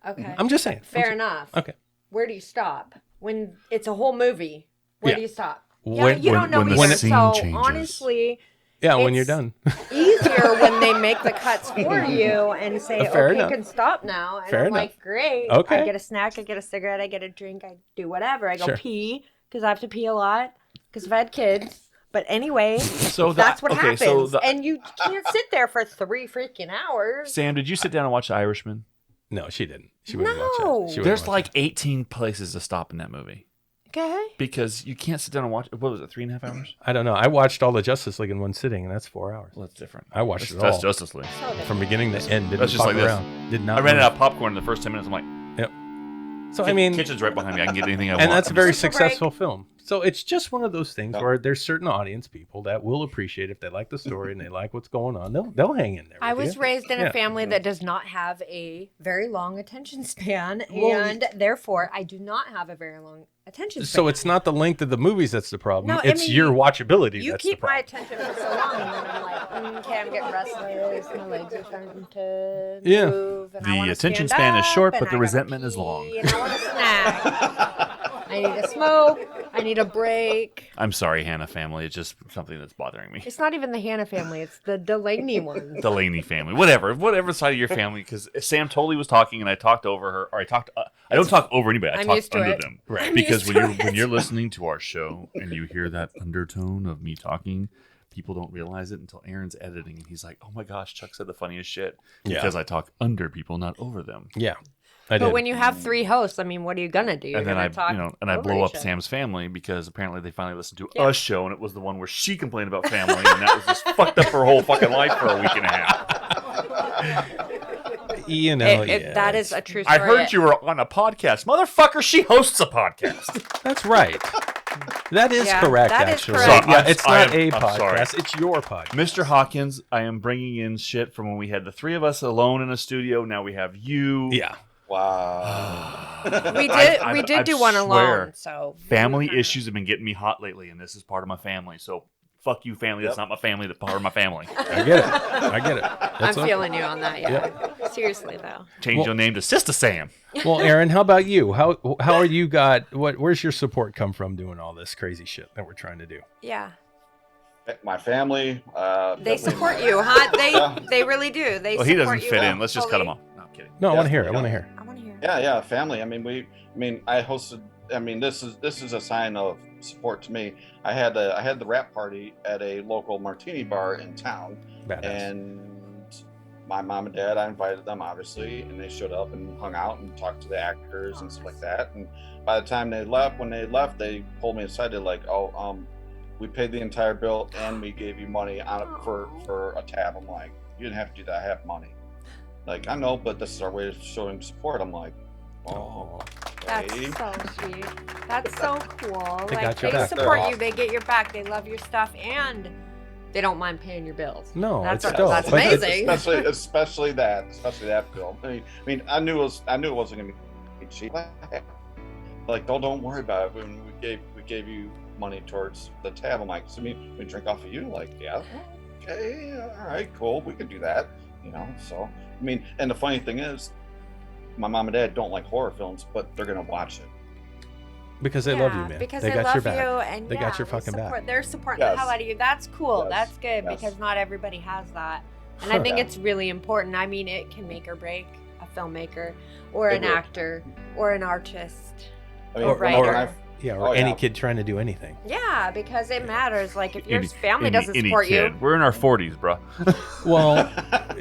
Okay, I'm just saying. fair enough. Okay. Where do you stop when it's a whole movie? Where Yeah. do you stop? When- you don't know when the either. scene So changes. honestly, Yeah, when you're It's- done. easier when they make the cuts for you and say, Fair okay, enough. you can stop now. And Fair I'm enough. like, great. Okay. I get a snack, I get a cigarette, I get a drink, I do whatever. I go Sure. pee because I have to pee a lot because I've had kids. But anyway, So that's what happens. So And you can't sit there for 3 freaking hours. Sam, did you sit down and watch The Irishman? No, she didn't. She wouldn't No. watch it. She wouldn't There's watch like it. 18 places to stop in that movie Okay. because you can't sit down and watch. What was it? 3.5 hours? I don't know. I watched all the Justice League in one sitting, and that's 4 hours. Well, that's different. I watched it That's all. Justice League. From beginning to end. Didn't That's just fuck like this. around. Did not. I ran move. out of popcorn in the first 10 minutes. I'm like, So I mean, kitchen's right behind me. I can get anything I want. and that's a I'm very just- Take a break. successful film. So it's just one of those things where there's certain audience people that will appreciate if they like the story and they like what's going on. They'll hang in there. I with was you. raised in Yeah. a family that does not have a very long attention span, Well, and therefore I do not have a very long attention span. So it's not the length of the movies that's the problem. No, I it's mean, your watchability You that's keep the my problem. attention for so long, and then I'm like, okay, I'm getting restless. My legs are starting to Yeah. move. And I The wanna attention stand span is up, short, and but I the gotta resentment is pee, long. And I want a snack. I need a smoke. I need a break. I'm sorry, Hannah family. It's just something that's bothering me. It's not even the Hannah family. It's the Delaney ones. Delaney family, whatever side of your family. Because Sam totally was talking, and I talked over her, or I talked. I don't talk over anybody. I I'm talk used to under it. them, Right. I'm because used when to you're it. listening to our show and you hear that undertone of me talking, people don't realize it until Aaron's editing, and he's like, "Oh my gosh, Chuck said the funniest shit," Yeah. because I talk under people, not over them. Yeah, I But did. when you have 3 hosts, I mean, what are you gonna do? You're And then gonna I, talk and I over blow up each other. Sam's family because apparently they finally listened to Yeah. a show, and it was the one where she complained about family, and that was just fucked up her whole fucking life for a week and a half. you know, That is a true story. I heard you were on a podcast, motherfucker. She hosts a podcast. That's right. That is Yeah, correct. that is actually, correct. yeah, it's I not am- a I'm podcast. sorry. It's your podcast. Mr. Hawkins, I am bringing in shit from when we had the 3 of us alone in a studio. Now we have you. Yeah. Wow. We did do one alone, so family issues have been getting me hot lately, and this is part of my family. So fuck you, family. That's not my family. That's part of my family. I get it. I'm feeling you on that. Yeah. Seriously though. Change your name to Sister Sam. Well, Aaron, how about you? How are you where's your support come from doing all this crazy shit that we're trying to do? Yeah. My family. They support you, huh? They really do. They. Well, he support doesn't you fit in. Let's just cut him fully. off. No, I'm kidding. No, I want to Yeah, hear. I yeah. want to hear. I want to hear. Yeah, family. I mean, I hosted. I mean, this is a sign of support to me. I had the rap party at a local martini bar in town, Badass. and my mom and dad, I invited them obviously, and they showed up and hung out and talked to the actors and stuff like that. And by the time when they left, they pulled me aside. They're like, "Oh, we paid the entire bill and we gave you money on it for a tab." I'm like, "You didn't have to do that. I have money." Like, I know, but this is our way of showing support. I'm like, "Oh, That's okay." so sweet. That's so cool. They got they your back. support They're you. They get your back. They love your stuff, and they don't mind paying your bills. No, that's it's dope. that's But- amazing. especially that film. I mean, I knew it wasn't gonna be cheap. Like, don't worry about it. When we gave you money towards the tab, I'm like, so we drink off of you? Like, yeah, okay, all right, cool, we could do that, you know. So I mean, and the funny thing is, my mom and dad don't like horror films, but they're gonna watch it. Because they love you, man. Because they they got love your back. you, and They yeah, got your fucking back. They're supporting Yes. the hell out of you. That's cool. Yes. That's good Yes. because not everybody has that, and I think Yeah. it's really important. I mean, it can make or break a filmmaker, or It an will. actor, or an artist. I mean, Or when writer. I- Or Oh, any yeah. kid trying to do anything. Yeah, because it matters. Like if your Any- family any- doesn't any support you, kid. We're in our 40s, bro. Well,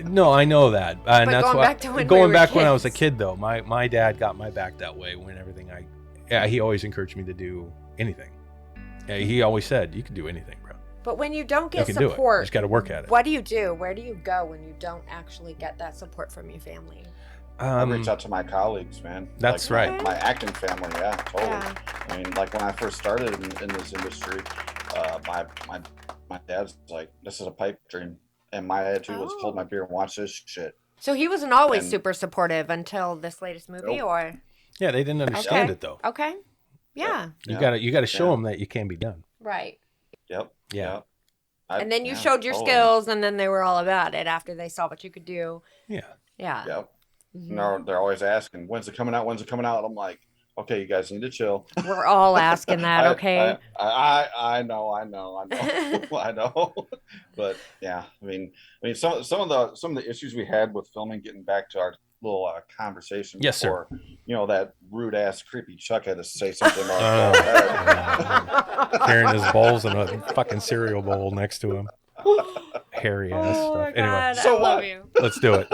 no, I know that, and But that's going why. back to when we Going were back when I was a kids. kid, though, my dad got my back that way when everything he always encouraged me to do anything. Yeah, he always said, "You can do anything, bro. but when you don't You get can do it. You support, just got to work at it." what do you do? Where do you go when you don't actually get that support from your family? I reach out to my colleagues, man. That's Like, right. My acting family, yeah, totally. Yeah. I mean, like when I first started in this industry, my dad's like, "This is a pipe dream," and my attitude was, "Hold my beer and watch this shit." So he wasn't always And- super supportive until this latest movie, Nope. or Yeah, they didn't understand Okay. it though. okay, yeah, You gotta show Yeah. them that you can be done. right. Yep. Yeah. Yep. And then you yeah, showed your totally. skills, and then they were all about it after they saw what you could do. Yeah. Yeah. Yep. Mhm. No, they're always asking, "When's it coming out? When's it coming out?" I'm like, "Okay, you guys need to chill." We're all asking that, okay? I know, I know. But yeah, I mean, some of the issues we had with filming, getting back to our little conversation Yes, sir. before, you know, that rude ass creepy Chuck had to say something about Carrying his bowls and a fucking cereal bowl next to him. Hairy ass Oh stuff. my Anyway, God, So I love what? you. let's do it.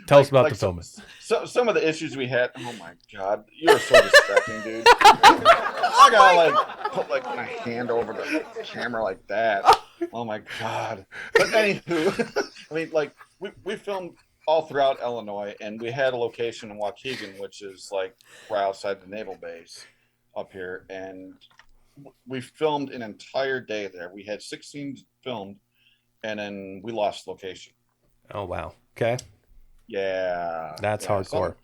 Tell us about the filming. Some of the issues we had. Oh my God, you're so distracting, dude. I gotta like put like my hand over the camera like that. Oh my God. But anywho, I mean, like we filmed all throughout Illinois, and we had a location in Waukegan, which is like right outside the naval base up here, and we filmed an entire day there. We had 6 scenes filmed, and then we lost location. Oh wow. Okay. Yeah, That's yeah, hardcore.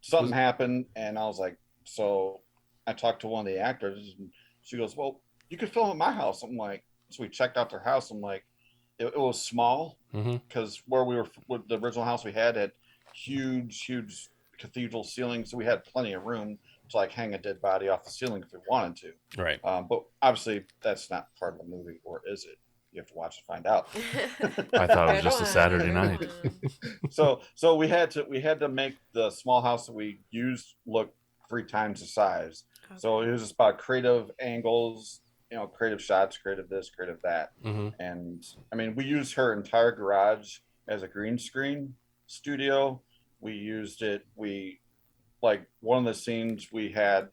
Something happened, and I was like, so I talked to one of the actors, and she goes, "Well, you could film at my house." I'm like, so we checked out their house. I'm like, it was small Mm-hmm. because where we were, the original house we had huge cathedral ceilings, so we had plenty of room to like hang a dead body off the ceiling if we wanted to. Right. But obviously, that's not part of the movie, or is it? You have to watch to find out. I thought it was just a Saturday night. So we had to make the small house that we used look 3 times the size. So it was just about creative angles, you know, creative shots, creative this, creative that. Mm-hmm. And I mean, we used her entire garage as a green screen studio. We used it. Like one of the scenes we had,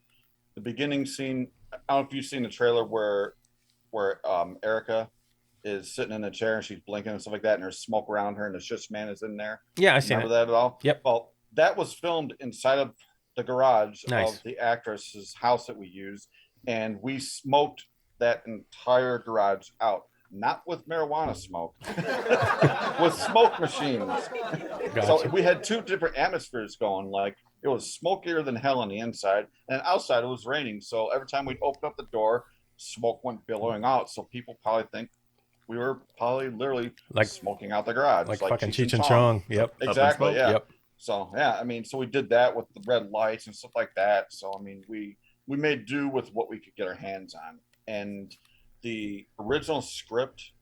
the beginning scene. I don't know if you've seen the trailer where Erica is sitting in a chair and she's blinking and stuff like that, and there's smoke around her, and the shish man is in there. Yeah, I seen Remember it. that at all? Yep. Well, that was filmed inside of the garage Nice. of the actress's house that we used, and we smoked that entire garage out. not with marijuana smoke, with smoke machines. Gotcha. So we had two different atmospheres going. Like it was smokier than hell on the inside, and outside it was raining. So every time we'd open up the door, smoke went billowing out. So people probably think we were probably literally Like- smoking out the garage, Like fucking Cheech and Chong. Yep. Exactly. smoke? Yeah. Yep. So yeah, I mean, so we did that with the red lights and stuff like that. So I mean, we made do with what we could get our hands on. And the original script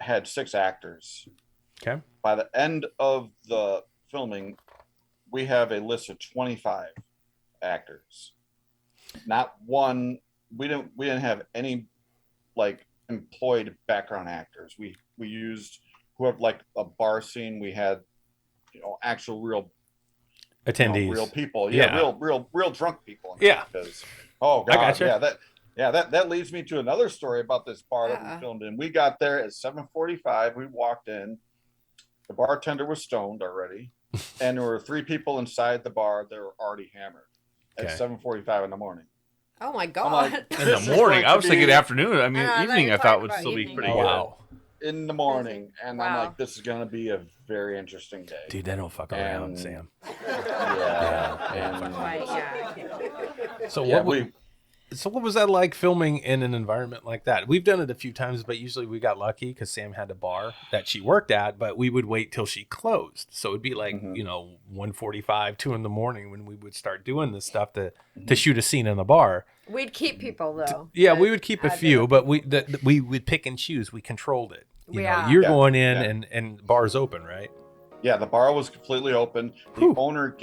had 6 actors. Okay. By the end of the filming, we have a list of 25 actors. Not one. We didn't have any like employed background actors. We used who have like a bar scene. We had actual real Attendees. real people. Yeah. Real drunk people. Yeah. Because, oh I god, gotcha. that leads me to another story about this bar that we filmed in. We got there at 7:45. We walked in. The bartender was stoned already, and there were 3 people inside the bar that were already hammered at Okay. 7:45 in the morning. Oh my I'm god. like, In this the is morning. going I to was thinking be afternoon. I mean, I thought evening you I were thought talking would about still be evening. pretty Wow. in the morning, and I'm Wow. like, this is going to be a very interesting day. Dude, they don't fuck around, And- Sam. Yeah, and Right, yeah. So yeah, what was that like filming in an environment like that? We've done it a few times, but usually we got lucky because Sam had a bar that she worked at, but we would wait till she closed. So it'd be like, 1:45, 2 in the morning when we would start doing this stuff to shoot a scene in the bar. We'd keep people though. Yeah, that we would keep a had few, the- but we would pick and choose. We controlled it. Yeah. You're Yeah. going in Yeah. and bar's open, right? Yeah, the bar was completely open. The Whew. owner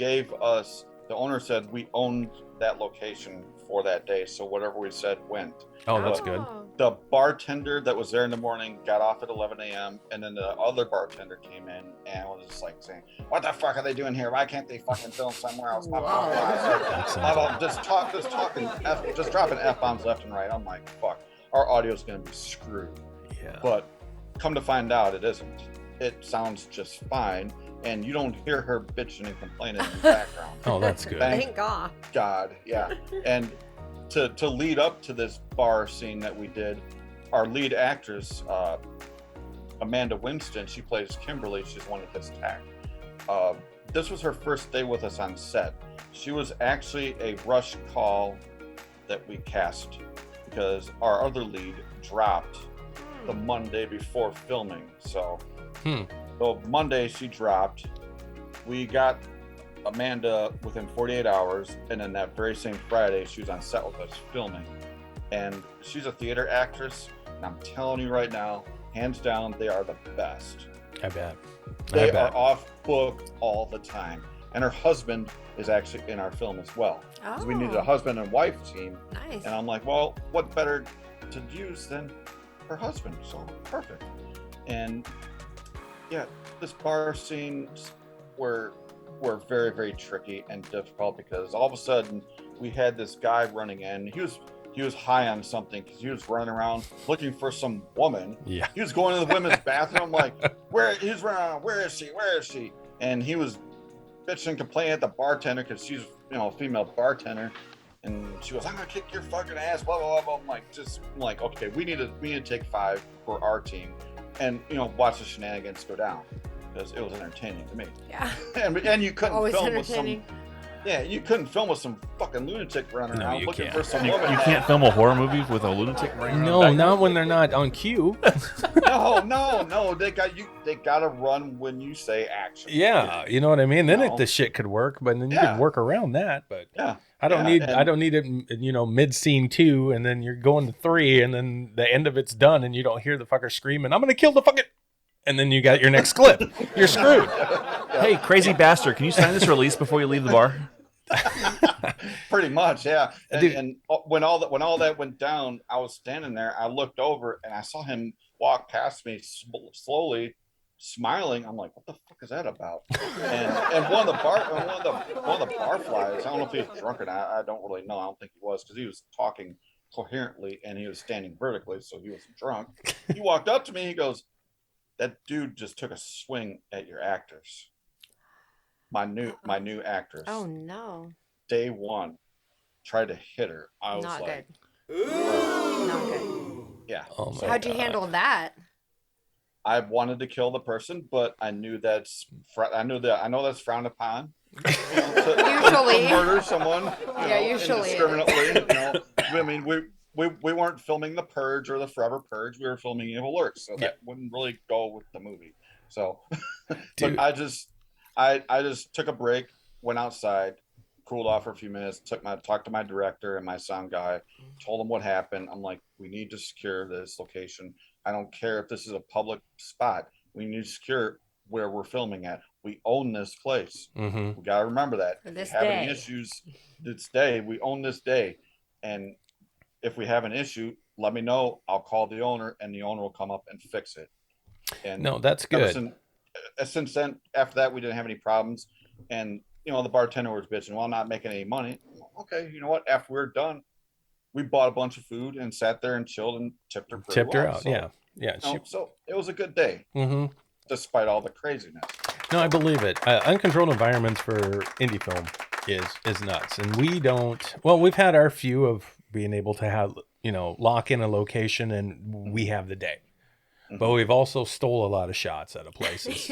said we owned that location for that day, so whatever we said went. Oh, that's good. Oh. The bartender that was there in the morning got off at 11 a.m. and then the other bartender came in and was just like saying, "What the fuck are they doing here? Why can't they fucking film somewhere else?" Blah, blah, blah. That sounds like- Just dropping f-bombs left and right. I'm like, fuck, our audio's gonna be screwed. yeah. But come to find out, it isn't. It sounds just fine, and you don't hear her bitching and complaining in the background. Oh, that's good. Thank God. God, yeah. And to lead up to this bar scene that we did, our lead actress, Amanda Winston, she plays Kimberly. She's one of his tech. This was her first day with us on set. She was actually a rush call that we cast because our other lead dropped the Monday before filming. So Monday she dropped. We got Amanda within 48 hours, and then that very same Friday she was on set with us filming. And she's a theater actress, and I'm telling you right now, hands down, they are the best. I bet. They are off book all the time. And her husband is actually in our film as well. Oh, We needed a husband and wife team. nice. And I'm like, well, what better to use than her husband? So perfect. And yeah, this bar scenes were very, very tricky and difficult because all of a sudden we had this guy running in. He was high on something because he was running around looking for some woman. Yeah. He was going to the women's bathroom like, he's running around, where is she? And he was bitching and complaining at the bartender because she's a female bartender. And she was, I'm gonna kick your fucking ass, blah blah blah. I'm like, okay, we need to take 5 for our team, and watch the shenanigans go down because it was entertaining to me. Yeah. And you couldn't Always film with entertaining. you couldn't film with some fucking lunatic running No, around you looking can't. for some You woman. can't film a horror movie with a lunatic running around No, back not when they're not on cue. No, they gotta run when you say action. Yeah, you know what I mean. Then No. the shit could work, but then you Yeah. could work around that. But Yeah. I don't Yeah, need and- I don't need it. Mid scene 2, and then you're going to 3, and then the end of it's done, and you don't hear the fucker screaming, "I'm gonna kill the fucking," and then you got your next clip. You're screwed. Hey, crazy bastard! Can you sign this release before you leave the bar? Pretty much, yeah. Dude. And when all that went down, I was standing there. I looked over and I saw him walk past me slowly, smiling. I'm like, what the fuck is that about? And one of the barflies. I don't know if he was drunk or not. I don't really know. I don't think he was because he was talking coherently and he was standing vertically, so he wasn't drunk. He walked up to me. He goes, "That dude just took a swing at your actors." My new actress. Oh no. Day 1 tried to hit her. I was Not like, good. Not good. Yeah. Oh my So How'd you God. handle that? I wanted to kill the person, but I knew I know that's frowned upon. Usually. To murder someone, Yeah, usually it is. indiscriminately. I mean, we weren't filming The Purge or the Forever Purge. We were filming Evil Lurks, so that wouldn't really go with the movie. So, Dude. but I just took a break, went outside, cooled off for a few minutes, talked to my director and my sound guy, told them what happened. I'm like, we need to secure this location. I don't care if this is a public spot. We need to secure where we're filming at. We own this place. Mm-hmm. We gotta remember that. For If this we have any day. issues this day, we own this day. And if we have an issue, let me know. I'll call the owner and the owner will come up and fix it. And No, that's ever good. since then, after that, we didn't have any problems. And the bartender was bitching, well, I'm not making any money. Okay, you know what? After we're done, we bought a bunch of food and sat there and chilled and tipped her pretty Tipped her well. out. So, Yeah. so it was a good day, Mm-hmm. despite all the craziness. No, I believe it. Uncontrolled environments for indie film is nuts, and we don't. Well, we've had our few of being able to have lock in a location, and we have the day. But we've also stole a lot of shots out of places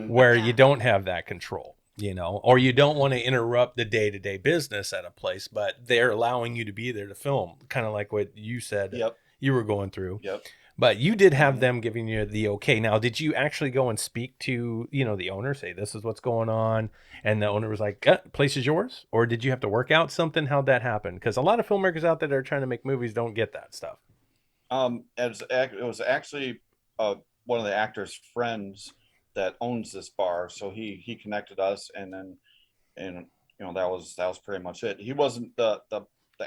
where you don't have that control, or you don't want to interrupt the day-to-day business at a place, but they're allowing you to be there to film, kind of like what you said Yep. you were going through. Yep. But you did have them giving you the okay. Now, did you actually go and speak to, the owner, say, this is what's going on? And the owner was like, place is yours? Or did you have to work out something? How'd that happen? Because a lot of filmmakers out there that are trying to make movies don't get that stuff. It was actually one of the actor's friends that owns this bar. So he connected us, and that was pretty much it. He wasn't the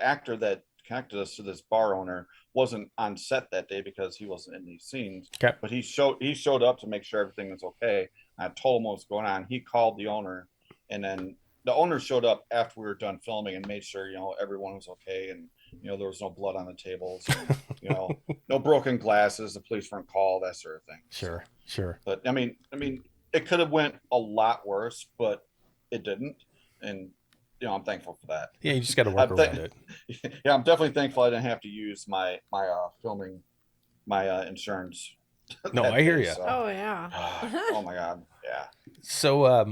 actor that connected us to this bar owner wasn't on set that day because he wasn't in these scenes. Okay. But he showed up to make sure everything was okay. I told him what was going on. He called the owner, and then the owner showed up after we were done filming and made sure everyone was okay, and there was no blood on the tables, and, no broken glasses. The police weren't called, that sort of thing. Sure. But I mean, it could have went a lot worse, but it didn't, and I'm thankful for that. Yeah, you just got to work around it. Yeah, I'm definitely thankful I didn't have to use my filming, my insurance. No, that I hear day, you. so- Oh yeah. oh my God, yeah. So,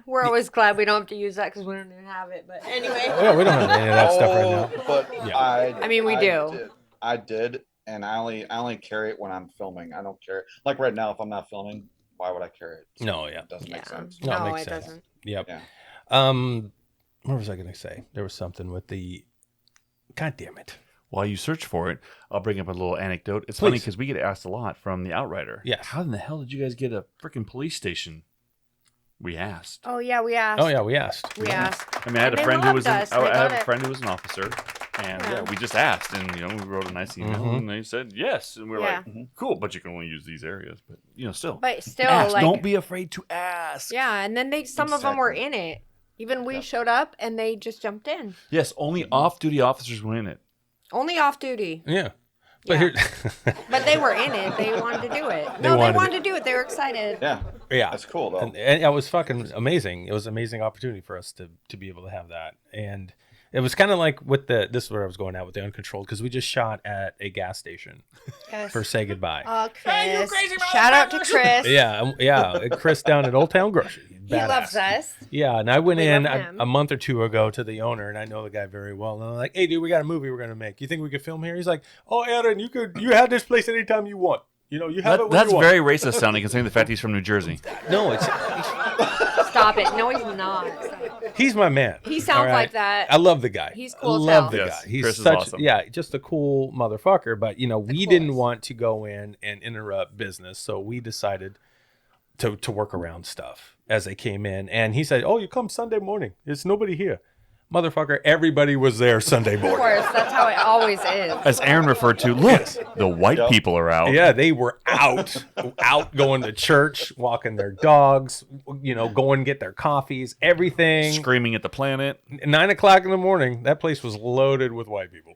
We're always glad we don't have to use that because we don't even have it. But anyway. yeah, we don't have any of that stuff right now. But Yeah. I mean, we do. I did, and I only carry it when I'm filming. I don't carry it. Like right now, if I'm not filming, why would I carry it? No, yeah. It doesn't make sense. No, it No, makes it sense. doesn't. Yep. Yeah. What was I going to say? There was something with the. God damn it! While you search for it, I'll bring up a little anecdote. It's funny Please. because we get asked a lot from the Outrider. Yes. How in the hell did you guys get a freaking police station? We asked. Oh yeah, we asked. Oh yeah, we asked. We asked. I mean, I had a They friend who loved was us. They I got had a it. friend who was an officer, and Yeah. we just asked, and we wrote a nice email, Mhm. and they said yes, and we we're Yeah. like, cool, but you can only use these areas, but still, But still, ask. like, Don't be afraid to ask. yeah. And then some of them were Exactly. in it. Even we Yeah. showed up and they just jumped in. Yes, only off-duty officers were in it. Only off duty, Yeah. But Yeah. here. but they were in it. They wanted to do it. No, they wanted wanted to do it. They were excited. Yeah, yeah. that's cool though. And it was fucking amazing. It was an amazing opportunity for us to be able to have that. And it was kind of like with this is where I was going at with the Uncontrolled, because we just shot at a gas station Yes. for Say Goodbye. Oh, Chris. Shout out to Chris. Yeah. Chris down at Old Town Grocery. He Badass. loves us. Yeah, and I went We in love a, him. a month or two ago to the owner, and I know the guy very well. And I'm like, "Hey, dude, we got a movie we're gonna make. You think we could film here?" He's like, "Oh, Aaron, you have this place anytime you want. You have it when That's you want." very racist sounding, considering the fact he's from New Jersey. No, it's Stop it. No, he's not. he's my man. He sounds all right? like that. I love the guy. He's cool I as love hell. the Yes, guy. He's Chris is such awesome. just a cool motherfucker. But we didn't coolest. want to go in and interrupt business, so we decided to work around stuff as they came in. And he said, "Oh, you come Sunday morning. There's nobody here." Motherfucker, everybody was there Sunday Of morning. course, that's how it always is. As Aaron referred to, look, the white Yep. people are out. Yeah, they were out going to church, walking their dogs, going to get their coffees, everything. Screaming at the planet. 9:00 in the morning, that place was loaded with white people.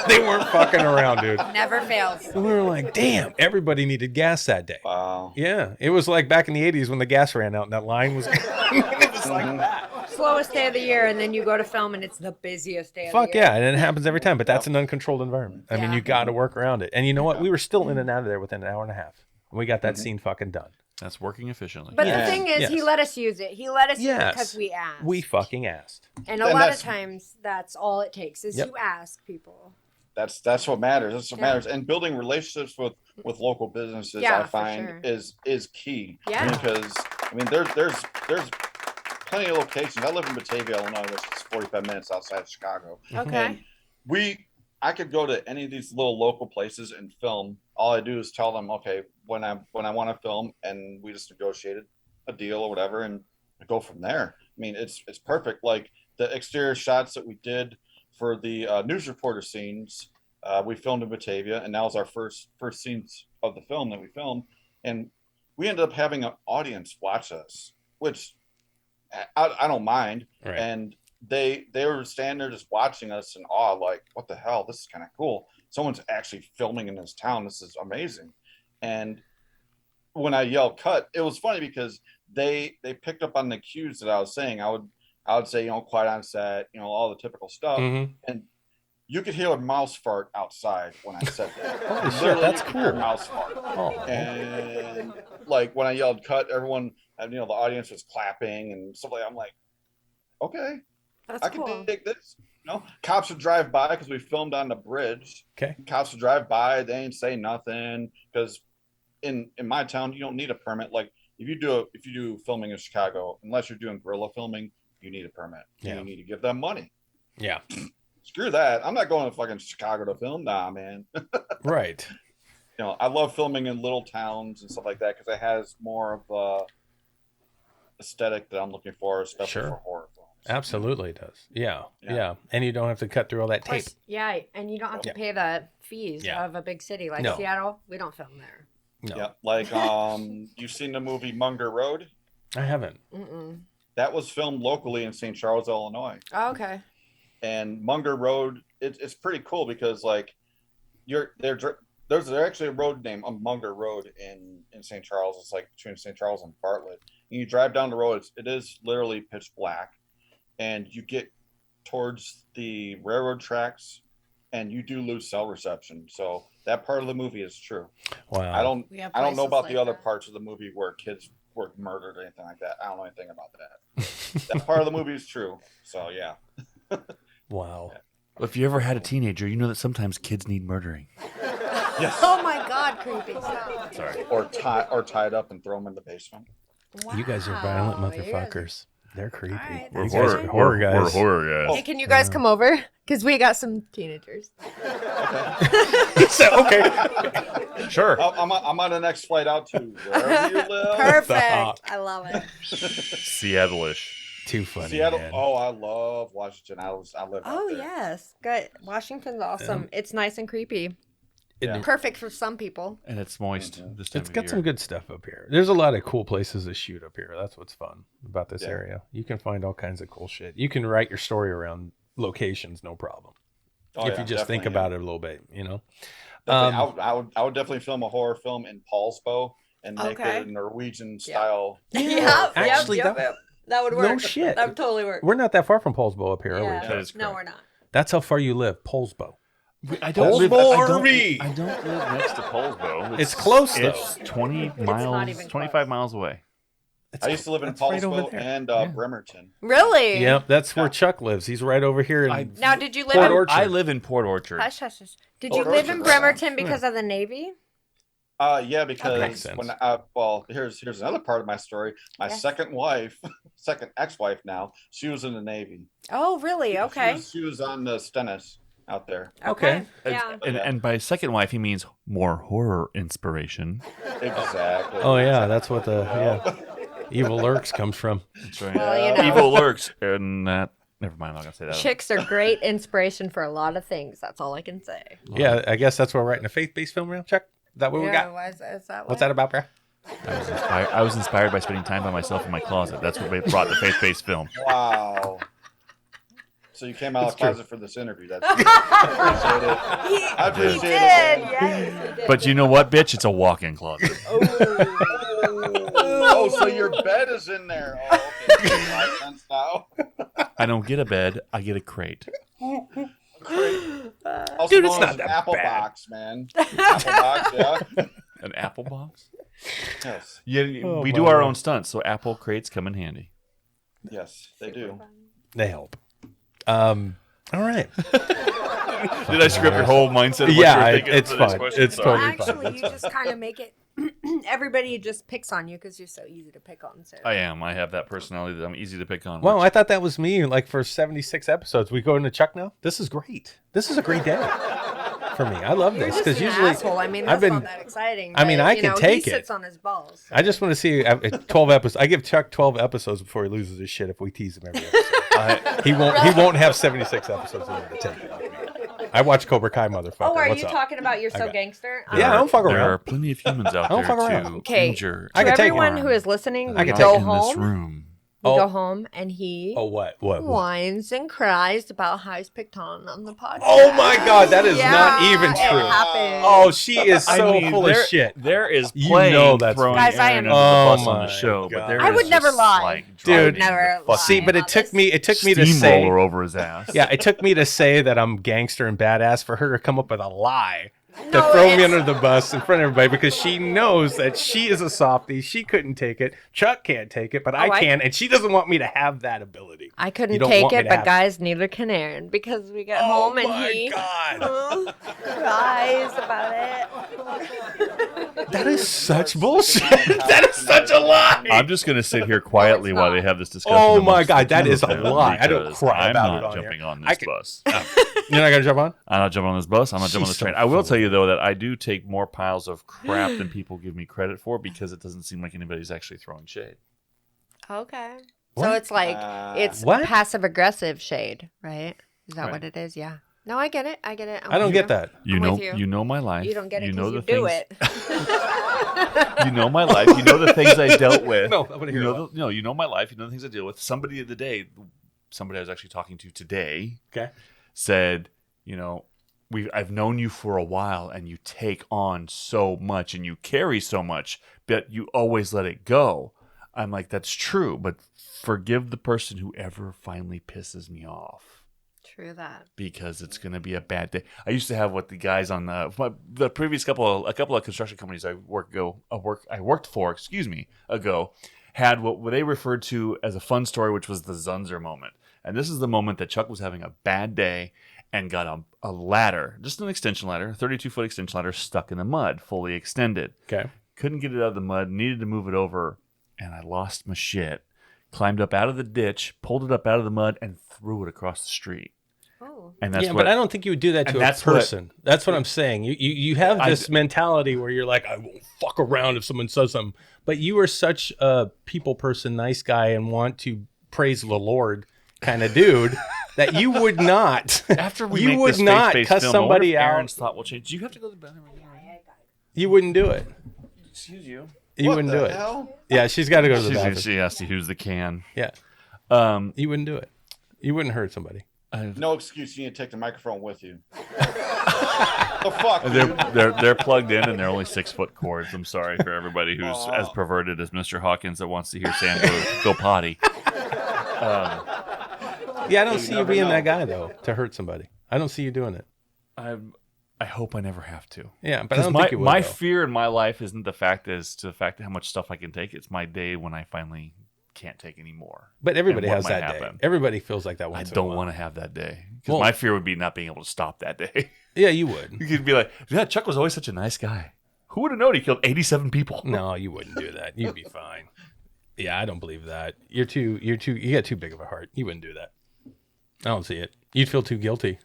They weren't fucking around, dude. Never fails. And we were like, damn, everybody needed gas that day. Wow. Yeah, it was like back in the 80s when the gas ran out and that line was. It was like that. slowest day of the year, and then you go to film, and it's the busiest day of Fuck the year. yeah, and it happens every time. But that's an uncontrolled environment. I mean, Yeah. you got to work around it. And you know what? We were still in and out of there within an hour and a half. We got that scene fucking done. That's working efficiently. But Yeah. the thing is, he Yes. let us use it. He let us use it Yes. because we asked. We fucking asked. and a And lot of that's- times, that's all it takes is Yep. you ask people. That's what matters. That's what Yeah. matters. And building relationships with local businesses, Yeah, I for find sure. is key. Yeah. Because I mean, there's plenty of locations. I live in Batavia, Illinois, which is 45 minutes outside of Chicago. Okay. And I could go to any of these little local places and film. All I do is tell them, okay, when I want to film, and we just negotiated a deal or whatever, and go from there. I mean, it's perfect. Like the exterior shots that we did for the news reporter scenes, we filmed in Batavia, and that was our first scenes of the film that we filmed, and we ended up having an audience watch us, which I don't mind. Right. And they were standing there just watching us in awe, like, what the hell? This is kind of cool. Someone's actually filming in this town. This is amazing. And when I yelled cut, it was funny because they picked up on the cues that I was saying. I would say, quiet on set, all the typical stuff. Mhm. And you could hear a mouse fart outside when I said that. Holy shit, Literally, that's you could hear a cool. mouse fart. Oh. And like when I yelled cut, everyone, the audience was clapping and stuff like that. I'm like, okay, That's I can cool. take this. Cops would drive by because we filmed on the bridge. Okay. Cops would drive by, they ain't say nothing because in my town you don't need a permit. Like if you do filming in Chicago, unless you're doing guerrilla filming, you need a permit. Yeah. You need to give them money. Yeah. Screw that. I'm not going to fucking Chicago to film. Nah, man. Right. I love filming in little towns and stuff like that because it has more of a aesthetic that I'm looking for, especially Sure. for horror films. Absolutely does. Yeah. Yeah. Yeah. And you don't have to cut through all that tape. Plus, yeah, and you don't have to Yeah. pay the fees Yeah. of a big city like No. Seattle. We don't film there. No. Yeah, like you've seen the movie Munger Road? I haven't. Mm-mm. That was filmed locally in St. Charles, Illinois. Oh, okay. And Munger Road, it's pretty cool because like there's actually a road named Munger Road in St. Charles. It's like between St. Charles and Bartlett. And you drive down the road, it is literally pitch black, and you get towards the railroad tracks, and you do lose cell reception. So that part of the movie is true. Wow. I don't We have know places about like the other that. parts of the movie where kids were murdered or anything like that. I don't know anything about that. That part of the movie is true. So yeah. Wow. If you ever had a teenager, you know that sometimes kids need murdering. Yes. Oh my God, creepy. Stop. Sorry. Or tied up and throw them in the basement. You guys are violent Wow, you guys- motherfuckers. They're creepy. right, You that's guys fine. are horror guys. We're horror guys. Hey, can you guys come over? Because we got some teenagers. Okay. Sure. I'm on the next flight out to wherever you live. Perfect. I love it. Seattle-ish. Too funny. Seattle. Man. Oh, I love Washington. I live out Oh, there. yes. Good. Washington's awesome. It's nice and creepy. Yeah. Perfect for some people. And it's moist this time It's of got year. some good stuff up here. There's a lot of cool places to shoot up here. That's what's fun about this Yeah. area. You can find all kinds of cool shit. You can write your story around locations, no problem. Oh, if yeah, you just think definitely, about it a little bit, Definitely. I would definitely film a horror film in Paulsbo and make Okay. it a Norwegian style. Yeah. Actually, that- that would no work. shit. That would totally work. We're not that far from Paulsbo up here, are Yeah. we? That is No, correct. we're not. That's how far you live, Paulsbo. I don't live. Paulsbo I don't, RV. I don't live next to Paulsbo. It's close, though. It's 20 not miles, even 25 close. miles away. I used to live in That's right over Paulsbo there. and Yeah. Bremerton. Really? Yep, that's where Yeah. Chuck lives. He's right over here. In, Now, did you live Port in... Orchard. I live in Port Orchard. Hush, hush, hush. Did Oh, you live Orchard, in right. Bremerton because of the Navy? Yeah, makes because sense. when here's another part of my story. My Yes. second ex-wife now, she was in the Navy. Oh, really? Okay. She was on the Stennis out there. Okay. Yeah. And by second wife, he means more horror inspiration. Exactly. Oh yeah, that's what the Evil Lurks comes from. That's right. Well, you know. Evil Lurks. And that. Never mind, I'm not going to say that. Chicks are great inspiration for a lot of things. That's all I can say. Yeah, I guess that's what we're writing a faith-based film around. Chuck, is that what we got? Why is that What's that about, bro? I was inspired by spending time by myself in my closet. That's what brought the faith-based film. Wow. So you came out of It's the true. closet for this interview. That's I appreciate it. He did. man. Yes, he did. But you know what, bitch? It's a walk-in closet. Oh. Oh, so your bed is in there. Oh, okay. Makes a lot of sense now. I don't get a bed. I get a crate. Also Dude, known it's not as an that apple bad. box, man. Apple box, yeah. An apple box? Yes. Yeah, Oh, we my do our God. own stunts, so apple crates come in handy. Yes, they do. They help. All right. Did I screw up your whole mindset? Of what you Yeah, were thinking it's for this fine. question? It's Sorry. totally fine. Actually, you just kind of make it. Everybody just picks on you because you're so easy to pick on. So I am. I have that personality that I'm easy to pick on. Well, which- I thought that was me. Like for 76 episodes, we go into Chuck now. This is great. This is a great day for me. I love you're this just because an usually asshole. I mean, I've that's been- not that exciting. I mean, but, I you can know, take he it. sits on his balls. I just want to see 12 episodes. I give Chuck 12 episodes before he loses his shit if we tease him every episode. He won't have 76 episodes in order to take it with me. I watch Cobra Kai, motherfucker. Oh, are What's you up? talking about You're So got- Gangster? Yeah, I don't fuck There around. are plenty of humans out I don't there fuck around. to Okay. injure. I To can take everyone it. who is listening, I we can go take it in this home. room. We Oh. go home, and he Oh, what? whines and cries about how he's picked on the podcast. Oh my God, that is Yeah, not even it true. happened. Oh, she is so full of there, shit. There is You playing know that's throwing right. Guys, I Aaron am- under the Oh bus on my the show, God. but there I would is never just, lie. like, Dude, driving never the lie. See, but it about took this. me to say, steamroller over his ass. yeah, it took me to say that I'm gangster and badass for her to come up with a lie to No, throw me it's- under the bus in front of everybody because she knows that she is a softie. She couldn't take it. Chuck can't take it, but I I- can, and she doesn't want me to have that ability. I You couldn't don't take want me it, to but have- guys, neither can Aaron because we get Oh home and my he God. cries about it. That is such bullshit. That is such a lie. I'm just going to sit here quietly it's while they not. have this discussion. Oh my amongst God, the that two is of a them lie. I don't because cry I'm about not it on jumping here. on I this can- bus. You're not gonna jump on? I'm not jumping on this bus. I'm not jumping on this She's so train. I will full tell of you though that I do take more piles of crap than people give me credit for because it doesn't seem like anybody's actually throwing shade. Okay. What? So it's like it's What? passive aggressive shade, right? Is that Right. what it is? Yeah. No, I get it. I get it. I'm I don't with get you. that. You I'm know, with you. you know my life. You don't get it You know because the you do things. it. You know my life. You know the things I dealt with. No, I wanna hear you about know no, you know my life. You know the things I deal with. Somebody of the day, somebody I was actually talking to today, Okay. said, you know, I've known you for a while, and you take on so much, and you carry so much, but you always let it go. I'm like, that's true, but forgive the person who ever finally pisses me off. True that. Because it's going to be a bad day. I used to have what the guys on the previous couple of construction companies I worked for, ago, had what they referred to as a fun story, which was the Zunzer moment. And this is the moment that Chuck was having a bad day and got a ladder, just an extension ladder, 32-foot extension ladder, stuck in the mud, fully extended. Okay. Couldn't get it out of the mud, needed to move it over, and I lost my shit. Climbed up out of the ditch, pulled it up out of the mud, and threw it across the street. Oh. And that's yeah, what but I don't think you would do that and to a that's what- person. That's what I'm saying. You have I- this mentality where you're like, I won't fuck around if someone says something. But you are such a people person, nice guy, and want to praise the Lord kind of dude that you would not. After we you make would this not faith-based cuss film, I wonder somebody if out. Aaron's thought will change. Do you have to go to the bathroom again? You wouldn't do it. Excuse you. You What wouldn't the do it. hell? Yeah, she's got to go to the bathroom. She asked you who's the can. Yeah, Um, you wouldn't do it. You wouldn't hurt somebody. No excuse. You need to take the microphone with you. The fuck, dude? they're plugged in and they're only 6-foot cords. I'm sorry for everybody who's as perverted as Mr. Hawkins that wants to hear Sam go potty. Yeah, I don't see you never being know. that guy though to hurt somebody. I don't see you doing it. I hope I never have to. Yeah, but I Because don't my, think you would. my though. fear in my life isn't the fact as to the fact of how much stuff I can take. It's my day when I finally can't take anymore. But everybody and what has might that day. happen. Everybody feels like that I once. don't want to have that day. Because Well- my fear would be not being able to stop that day. Yeah, you would. You could be like, yeah, Chuck was always such a nice guy. Who would have known he killed 87 people? No, you wouldn't do that. You'd be fine. Yeah, I don't believe that. You got too big of a heart. You wouldn't do that. I don't see it. You'd feel too guilty.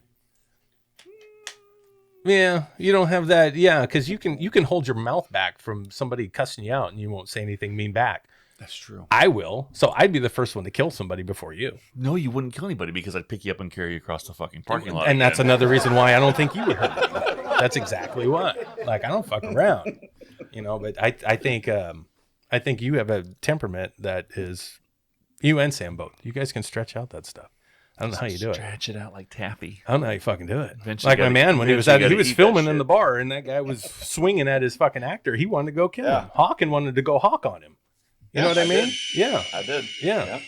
Yeah, you don't have that. Yeah, because you can hold your mouth back from somebody cussing you out and you won't say anything mean back. That's true. I will. So I'd be the first one to kill somebody before you. No, you wouldn't kill anybody because I'd pick you up and carry you across the fucking parking lot. And that's again. another reason why I don't think you would hurt anybody. That's exactly why. Like I don't fuck around, But I think you have a temperament that is, you and Sam both. You guys can stretch out that stuff. I don't know how you do it. Stretch it out like taffy. I don't know how you fucking do it. Eventually Like my gotta- man when he was eventually out, he gotta was eat that filming in shit. the bar, and that guy was swinging at his fucking actor. He wanted to go kill him. Hawken wanted to go hawk on him. You know what I mean? did. Yeah. I did. Yeah. Yep.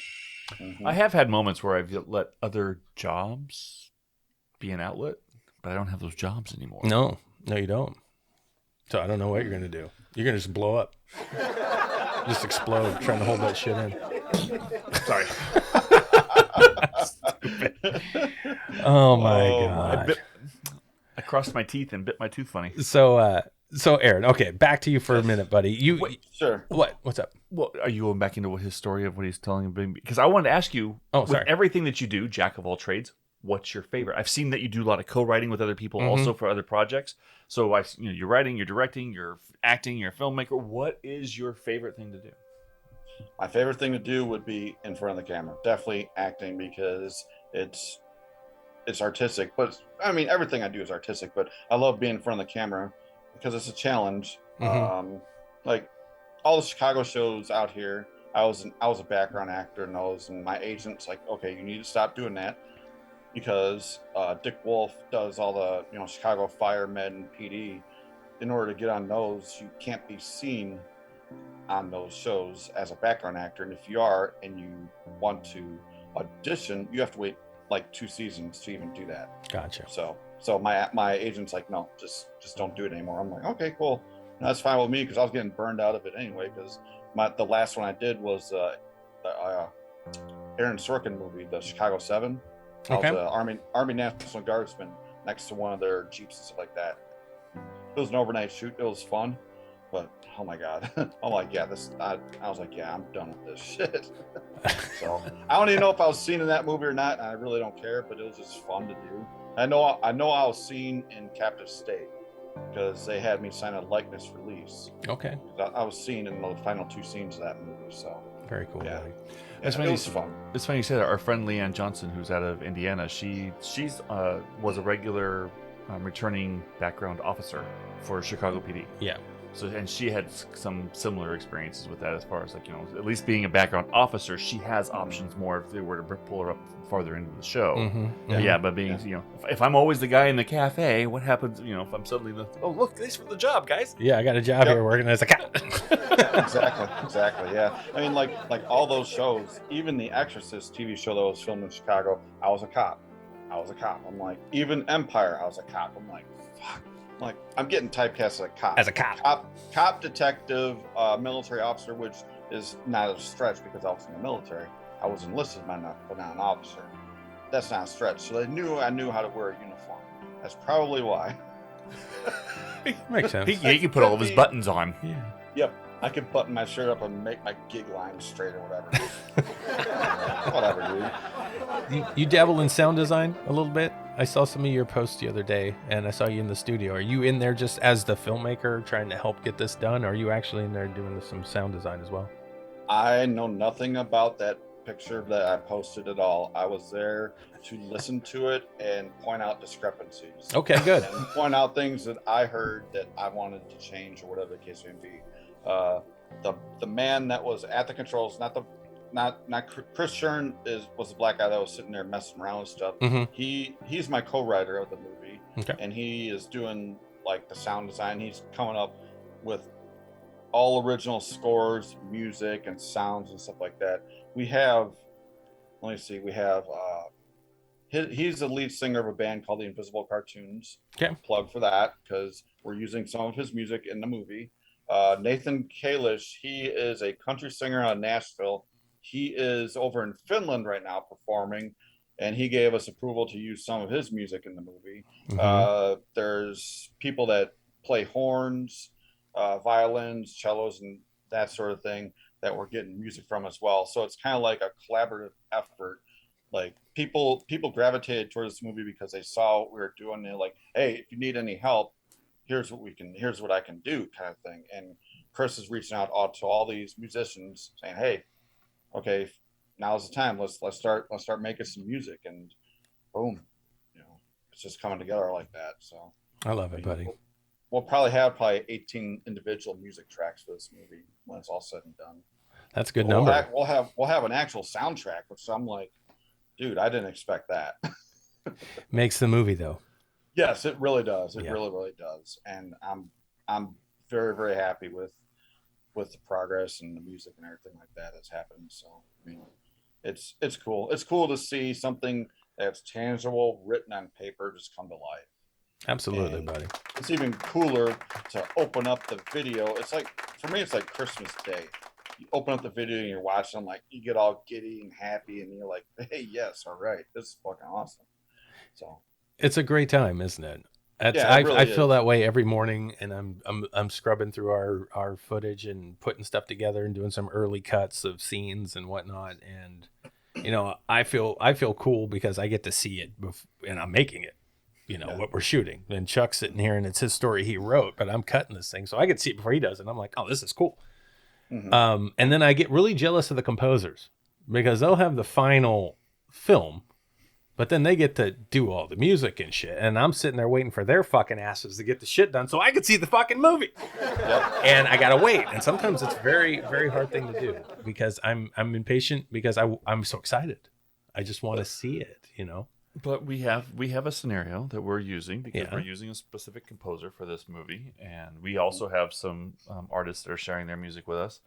Mhm. I have had moments where I've let other jobs be an outlet, but I don't have those jobs anymore. No, you don't. So I don't know what you're gonna do. You're gonna just blow up, just explode, trying to hold that shit in. Sorry. Oh my Oh, god. I crossed my teeth and bit my tooth funny. So Aaron, okay, back to you for a minute, buddy. Sure. What's up? Well, are you going back into what his story of what he's telling him? Because I wanted to ask you, with sorry. everything that you do, jack of all trades, what's your favorite? I've seen that you do a lot of co-writing with other people, also for other projects. So you're writing, you're directing, you're acting, you're a filmmaker. What is your favorite thing to do? My favorite thing to do would be in front of the camera. Definitely acting, because it's artistic. But I mean, everything I do is artistic. But I love being in front of the camera because it's a challenge. Like all the Chicago shows out here, I was a background actor in those, and my agent's like, okay, you need to stop doing that, because Dick Wolf does all the Chicago Fire Med and PD. In order to get on those, you can't be seen on those shows as a background actor, and if you are and you want to audition, you have to wait like 2 seasons to even do that. Gotcha. So my agent's like, no, just don't do it anymore. I'm like, okay, cool. And that's fine with me, because I was getting burned out of it anyway, because the last one I did was the Aaron Sorkin movie, the Chicago 7. I was an Army National Guardsman next to one of their Jeeps and stuff like that. It was an overnight shoot. It was fun, but oh my god, I'm like, yeah, I was like, yeah, I'm done with this shit. So I don't even know if I was seen in that movie or not, and I really don't care, but it was just fun to do. I know I was seen in Captive State, because they had me sign a likeness release. Okay. I was seen in the final 2 scenes of that movie, so Very cool, yeah. buddy. That's It funny. was fun. It's funny you said that. Our friend Leanne Johnson, who's out of Indiana, she's was a regular returning background officer for Chicago PD. Yeah. So, and she had some similar experiences with that, as far as like, at least being a background officer, she has options more if they were to pull her up farther into the show. But being, if I'm always the guy in the cafe, what happens, if I'm suddenly look, thanks for the job, guys. Yeah, I got a job here working as a cop. Exactly. Yeah. I mean, like all those shows, even the Exorcist TV show that was filmed in Chicago, I was a cop. I'm like, even Empire, I was a cop. I'm like, fuck. Like, I'm getting typecast as a cop. Cop, detective, military officer, which is not a stretch, because I was in the military. I was enlisted, but not an officer. That's not a stretch. So they knew I knew how to wear a uniform. That's probably why. Makes sense. He can put all of his buttons on. Yeah. Yep. I could button my shirt up and make my gig line straight or whatever. Whatever, dude. You dabble in sound design a little bit. I saw some of your posts the other day, and I saw you in the studio. Are you in there just as the filmmaker trying to help get this done? Or are you actually in there doing some sound design as well? I know nothing about that picture that I posted at all. I was there to listen to it and point out discrepancies. Okay, good. And point out things that I heard that I wanted to change, or whatever the case may be. The man that was at the controls, not Chris Shern was the black guy that was sitting there messing around with stuff. He's my co-writer of the movie, and he is doing like the sound design. He's coming up with all original scores, music, and sounds and stuff like that. We have, he's the lead singer of a band called the Invisible Cartoons. Okay. Plug for that, because we're using some of his music in the movie. Nathan Kalish, he is a country singer out of Nashville. He is over in Finland right now performing, and he gave us approval to use some of his music in the movie. There's people that play horns, violins, cellos, and that sort of thing that we're getting music from as well. So it's kind of like a collaborative effort. Like people gravitated towards this movie because they saw what we were doing. They're like, hey, if you need any help, here's what I can do, kind of thing. And Chris is reaching out to all these musicians saying, hey, okay, now's the time. Let's start making some music, and boom, it's just coming together like that. So I love it, buddy. We'll probably have 18 individual music tracks for this movie when it's all said and done. That's a good number. We'll have an actual soundtrack, which I'm like, dude, I didn't expect that. Makes the movie though. Yes, it really does. It really, really does. And I'm very, very happy with with the progress and the music and everything like that that's happened. So I mean, it's cool. It's cool to see something that's tangible, written on paper, just come to life. Absolutely, And buddy. it's even cooler to open up the video. It's like, for me, it's like Christmas Day. You open up the video and you're watching, like, you get all giddy and happy, and you're like, hey, yes, all right, this is fucking awesome. So It's a great time, isn't it? Yeah, it really I feel is. that way every morning, and I'm scrubbing through our footage and putting stuff together and doing some early cuts of scenes and whatnot. And I feel cool because I get to see it and I'm making it. What we're shooting. And Chuck's sitting here, and it's his story he wrote, but I'm cutting this thing, so I get to see it before he does it. And I'm like, oh, this is cool. And then I get really jealous of the composers because they'll have the final film, but then they get to do all the music and shit. And I'm sitting there waiting for their fucking asses to get the shit done so I can see the fucking movie. And I gotta wait. And sometimes it's a very, very hard thing to do because I'm impatient because I'm so excited. I just want to see it, But we have a scenario that we're using because Yeah. we're using a specific composer for this movie, and we also have some artists that are sharing their music with us.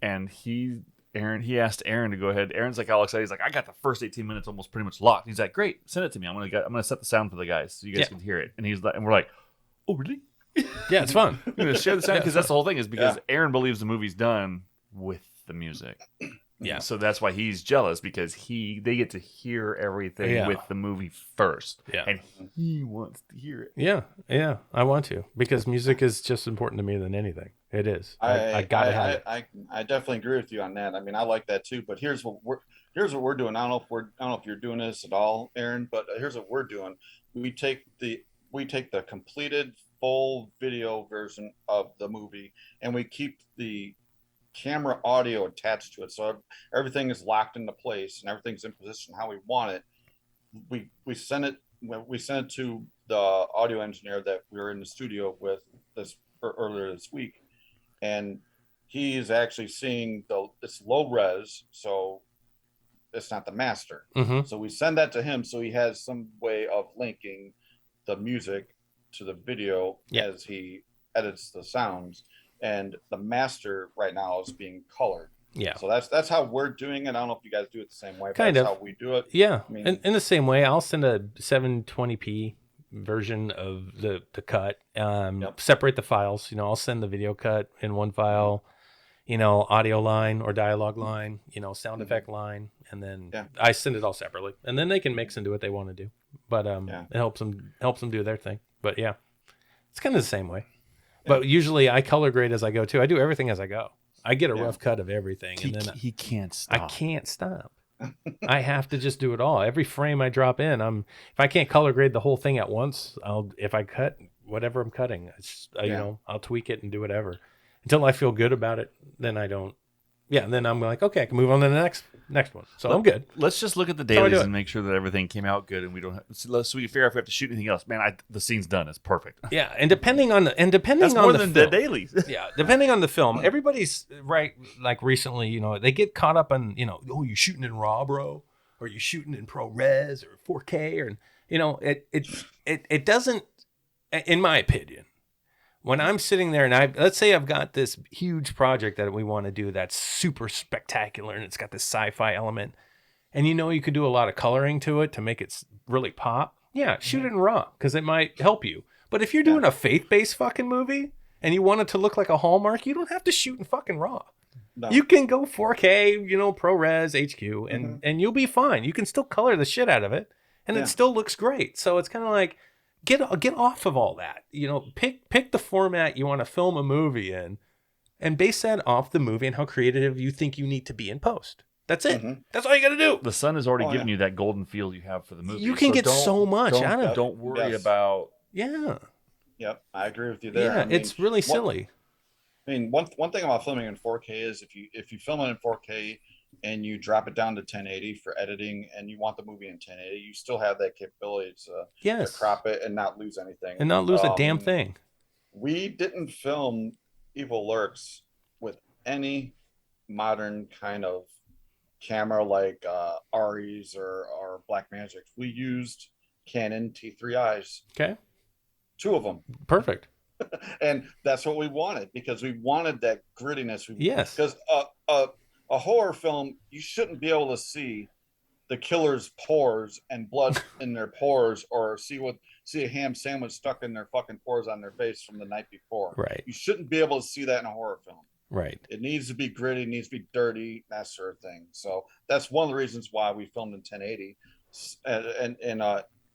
And he asked Aaron to go ahead. Aaron's like all excited. He's like, I got the first 18 minutes almost pretty much locked. He's like, great, send it to me. I'm gonna set the sound for the guys so you guys can hear it. And we're like, oh really? Yeah, it's fun. We're gonna share the sound because that's the whole thing is because Yeah. Aaron believes the movie's done with the music. Yeah. So that's why he's jealous because they get to hear everything Yeah. with the movie first. Yeah. And he wants to hear it. Yeah, I want to because music is just important to me than anything. It is. I gotta have it. I definitely agree with you on that. I mean, I like that too. But here's what we're doing. I don't know if you're doing this at all, Aaron. But here's what we're doing. We take the completed full video version of the movie, and we keep the camera audio attached to it, so everything is locked into place and everything's in position how we want it. We send it to the audio engineer that we were in the studio with earlier this week, and he is actually seeing it's low res, so it's not the master. Mm-hmm. So we send that to him so he has some way of linking the music to the video as he edits the sounds. And the master right now is being colored. Yeah. So that's how we're doing it. I don't know if you guys do it the same way, but Kind that's of. how we do it. Yeah. I mean, in the same way, I'll send a 720p version of the cut. Separate the files. I'll send the video cut in one file, audio line or dialogue line, sound effect line, and then I send it all separately. And then they can mix and do what they want to do. But it helps them do their thing. But yeah, it's kind of the same way. But usually I color grade as I go too. I do everything as I go. I get a rough cut of everything, and then He can't stop. I can't stop. I have to just do it all. Every frame I drop in, if I can't color grade the whole thing at once, if I cut whatever I'm cutting, I'll tweak it and do whatever until I feel good about it. Then I don't. Yeah, and then I'm like, okay, I can move on to the next one. So I'm good. Let's just look at the how I do dailies it. and make sure that everything came out good, and we don't. So we can figure out if we have to shoot anything else. Man, the scene's done. It's perfect. Yeah, and depending on That's on more the than film, the dailies. yeah, depending on the film, everybody's right. Like recently, they get caught up on, oh, you shooting in RAW, bro, or you shooting in ProRes or 4K, or it doesn't. In my opinion, when I'm sitting there and let's say I've got this huge project that we want to do that's super spectacular and it's got this sci-fi element, and you could do a lot of coloring to it to make it really pop. Yeah, shoot it in RAW because it might help you. But if you're doing a faith-based fucking movie and you want it to look like a Hallmark, you don't have to shoot in fucking RAW. No. You can go 4K, ProRes, HQ, and you'll be fine. You can still color the shit out of it, and it still looks great. So it's kind of like, get off of all that. Pick the format you want to film a movie in, and base that off the movie and how creative you think you need to be in post. That's it. That's all you got to do. The sun has already given you that golden feel you have for the movie. You can get don't- so much don't- out of it. Don't worry Yes. about. Yeah. Yep, I agree with you there. Yeah, I mean, it's really silly. one thing about filming in 4K is if you film it in 4K and you drop it down to 1080 for editing, and you want the movie in 1080, you still have that capability to Yes. crop it and not lose anything And not lose a damn thing. We didn't film Evil Lurks with any modern kind of camera like Ari's or Blackmagic. We used Canon T3Is, Okay. 2 of them. Perfect. And that's what we wanted, because we wanted that grittiness. Yes. Because a horror film, you shouldn't be able to see the killer's pores and blood in their pores, or see a ham sandwich stuck in their fucking pores on their face from the night before. Right. You shouldn't be able to see that in a horror film. Right. It needs to be gritty, it needs to be dirty, that sort of thing. So that's one of the reasons why we filmed in 1080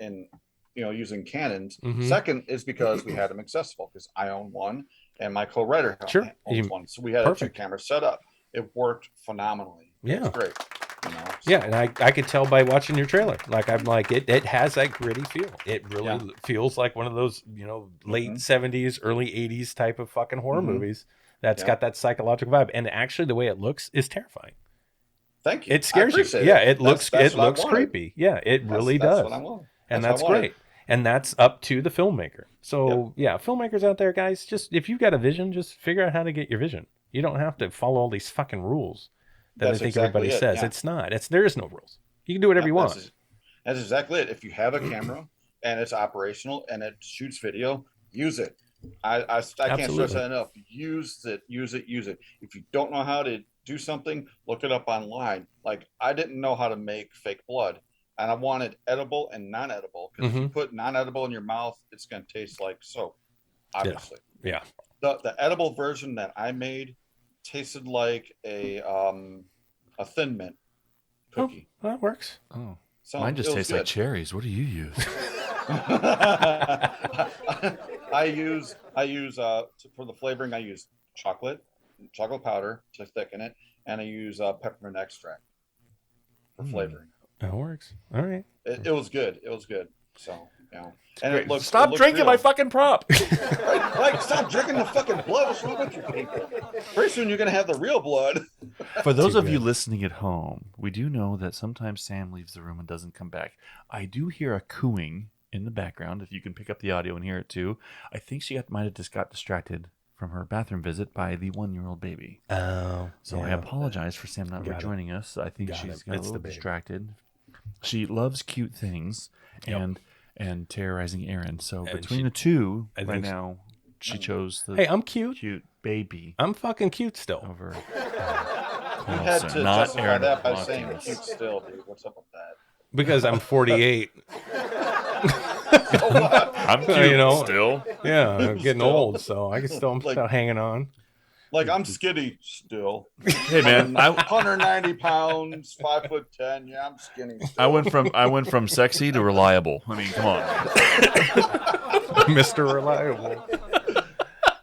and using Canons. Mhm. Second is because we had them accessible, because I own one and my co-writer Sure. owns one. So we had Perfect. a 2-camera setup. It worked phenomenally. Yeah. It's great. Yeah, and I could tell by watching your trailer. Like, I'm like, it has that gritty feel. It really feels like one of those, late 70s, early 80s type of fucking horror movies that's got that psychological vibe. And actually, the way it looks is terrifying. Thank you. It scares you. Yeah, it looks creepy. Yeah, it really does. What I want. And that's great. And that's up to the filmmaker. So, yeah, filmmakers out there, guys, just if you've got a vision, just figure out how to get your vision. You don't have to follow all these fucking rules that I think everybody says. Yeah. It's not. There is no rules. You can do whatever you want. That's exactly it. If you have a camera and it's operational and it shoots video, use it. I can't stress that enough. Use it. If you don't know how to do something, look it up online. Like, I didn't know how to make fake blood, and I wanted edible and non-edible, because if you put non-edible in your mouth, it's going to taste like soap, obviously. Yeah. The edible version that I made tasted like a Thin Mint cookie. Oh, that works. Oh, so mine just tastes like cherries. What do you use? I use for the flavoring. I use chocolate powder to thicken it, and I use peppermint extract for flavoring. That works. All right. It was good. So, and it looks. Stop drinking my fucking prop. Like, stop drinking the fucking blood. What's wrong with you people? Pretty soon you're gonna have the real blood. For those of you listening at home, we do know that sometimes Sam leaves the room and doesn't come back. I do hear a cooing in the background. If you can pick up the audio and hear it too, I think she might have just got distracted from her bathroom visit by the 1-year-old baby. Oh, so I apologize for Sam not rejoining us. I think she's got a little distracted. She loves cute things and terrorizing Aaron. So between the two, right now, she chose the I'm cute. Cute baby. I'm fucking cute still. Over. You had to justify that by saying cute still, dude. What's up with that? Because I'm 48. I'm cute still. Yeah, I'm getting old, so I'm still hanging on. Like, I'm skinny still. Hey man, 190 pounds, 5'10". Yeah, I'm skinny still. I went from sexy to reliable. I mean, come on, Mr. Reliable.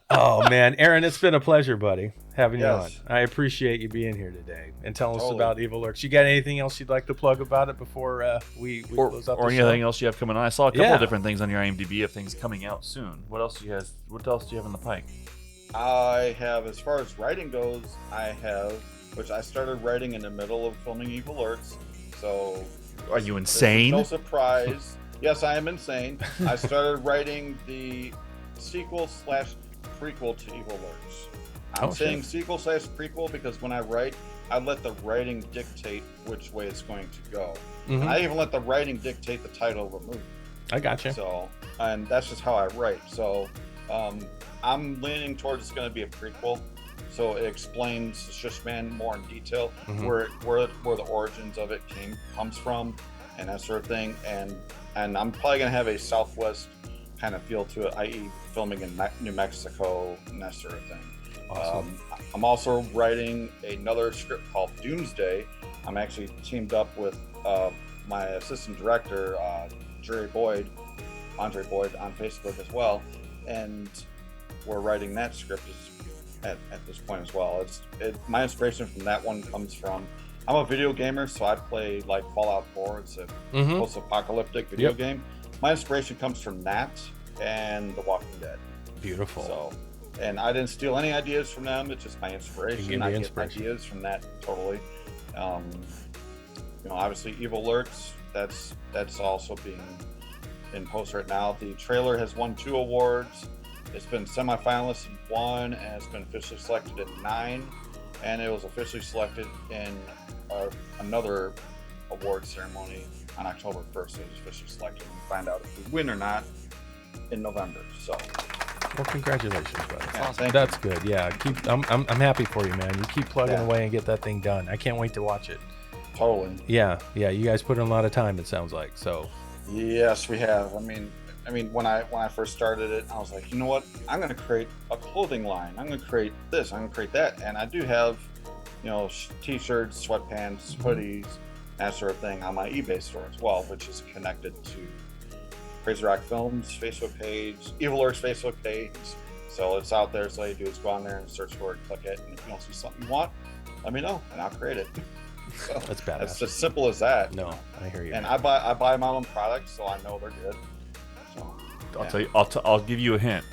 Oh man, Aaron, it's been a pleasure, buddy, having you on. I appreciate you being here today and telling us about Evil Lurks. You got anything else you'd like to plug about it before we close up? Or anything else you have coming on? I saw a couple of different things on your IMDb of things coming out soon. What else do you have in the pike? I have, as far as writing goes, which I started writing in the middle of filming Evil Lurks. So, are you insane? No surprise. Yes, I am insane. I started writing the sequel/prequel to Evil Lurks. I'm saying sequel/prequel because when I write, I let the writing dictate which way it's going to go. Mm-hmm. I even let the writing dictate the title of the movie. I gotcha. So, and that's just how I write. So, I'm leaning towards it's going to be a prequel, so it explains the Shushman more in detail, where the origins of it comes from, and that sort of thing. And I'm probably going to have a Southwest kind of feel to it, i.e., filming in New Mexico and that sort of thing. Awesome. I'm also writing another script called Doomsday. I'm actually teamed up with my assistant director, Andre Boyd on Facebook as well, and we're writing that script at this point as well. My inspiration from that one comes from, I'm a video gamer, so I play like Fallout 4. It's a post-apocalyptic video game. My inspiration comes from that and The Walking Dead. Beautiful. So, and I didn't steal any ideas from them. It's just my inspiration. I get ideas from that totally. Obviously Evil Lurks, that's also being in post right now. The trailer has won 2 awards. It's been semi-finalist in 1, and it's been officially selected in 9, and it was officially selected in another award ceremony on October 1st. It was officially selected. We find out if we win or not in November. So Well, congratulations, brother. Yeah, thank That's good. Yeah, I'm happy for you, man. You keep plugging Yeah. away and get that thing done. I can't wait to watch it. you. Totally. Yeah. You guys put in a lot of time. It sounds like so. Yes, we have. I mean, when I first started it, I was like, you know what? I'm going to create a clothing line. I'm going to create this. I'm going to create that. And I do have, t-shirts, sweatpants, hoodies, that sort of thing on my eBay store as well, which is connected to Crazy Rock Films Facebook page, Evil Lurks Facebook page. So it's out there. So all you do is go on there and search for it, click it, and if you don't see something you want, let me know, and I'll create it. So That's badass. it's as simple as that. No, I hear you. And I buy my own products, so I know they're good. So I'll tell you. I'll give you a hint.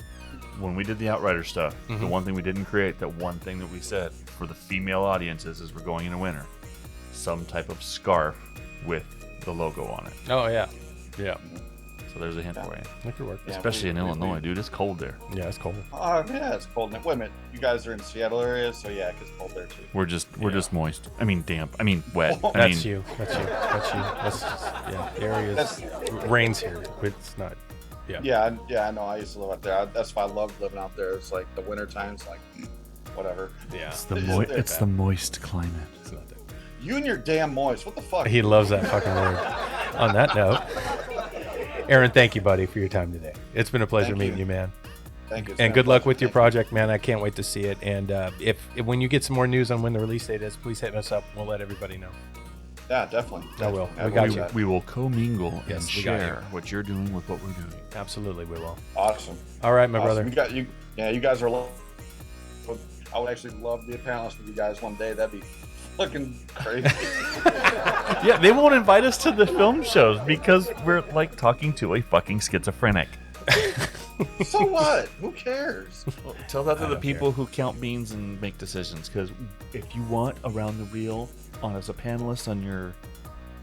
When we did the Outrider stuff, the Mhm. one thing we didn't create, that one thing that we said for the female audiences is we're going into winter, some type of scarf with the logo on it. Oh yeah. So there's a hint for you. That could work. Yeah, Especially in we- Illinois, dude. It's cold there. Yeah, it's cold. yeah, it's cold. Wait a minute, you guys are in Seattle area, so yeah, it gets cold there too. We're just moist. I mean damp. I mean wet. I That's mean, you. That's you. That's just the area rains here. It's not. Yeah. Yeah, I know. I used to live out there. That's why I loved living out there. It's like the winter times, like whatever. Yeah. it's the It's moist climate. It's not that. You and your damn moist. What the fuck? He loves that fucking word. On that note, Aaron, thank you, buddy, for your time today. It's been a pleasure Thank meeting you. you, man. Thank you. It's And been a good luck pleasure. with your Thank you. project, man. I can't wait to see it. And if when you get some more news on when the release date is, please hit us up. We'll let everybody know. Yeah, definitely. I will. Yeah, We we'll got do you. that. We will commingle Yes, and we got share what you're doing with what we're doing. Absolutely, we will. Awesome. All right, my Awesome. brother. You guys are. I would actually love to be a panelist with you guys one day. That'd be fucking crazy. Yeah, they won't invite us to the film shows because we're like talking to a fucking schizophrenic. So what? Who cares? Tell that to I the don't people who count beans and make decisions. Because if you want Around the Reel on as a panelist on your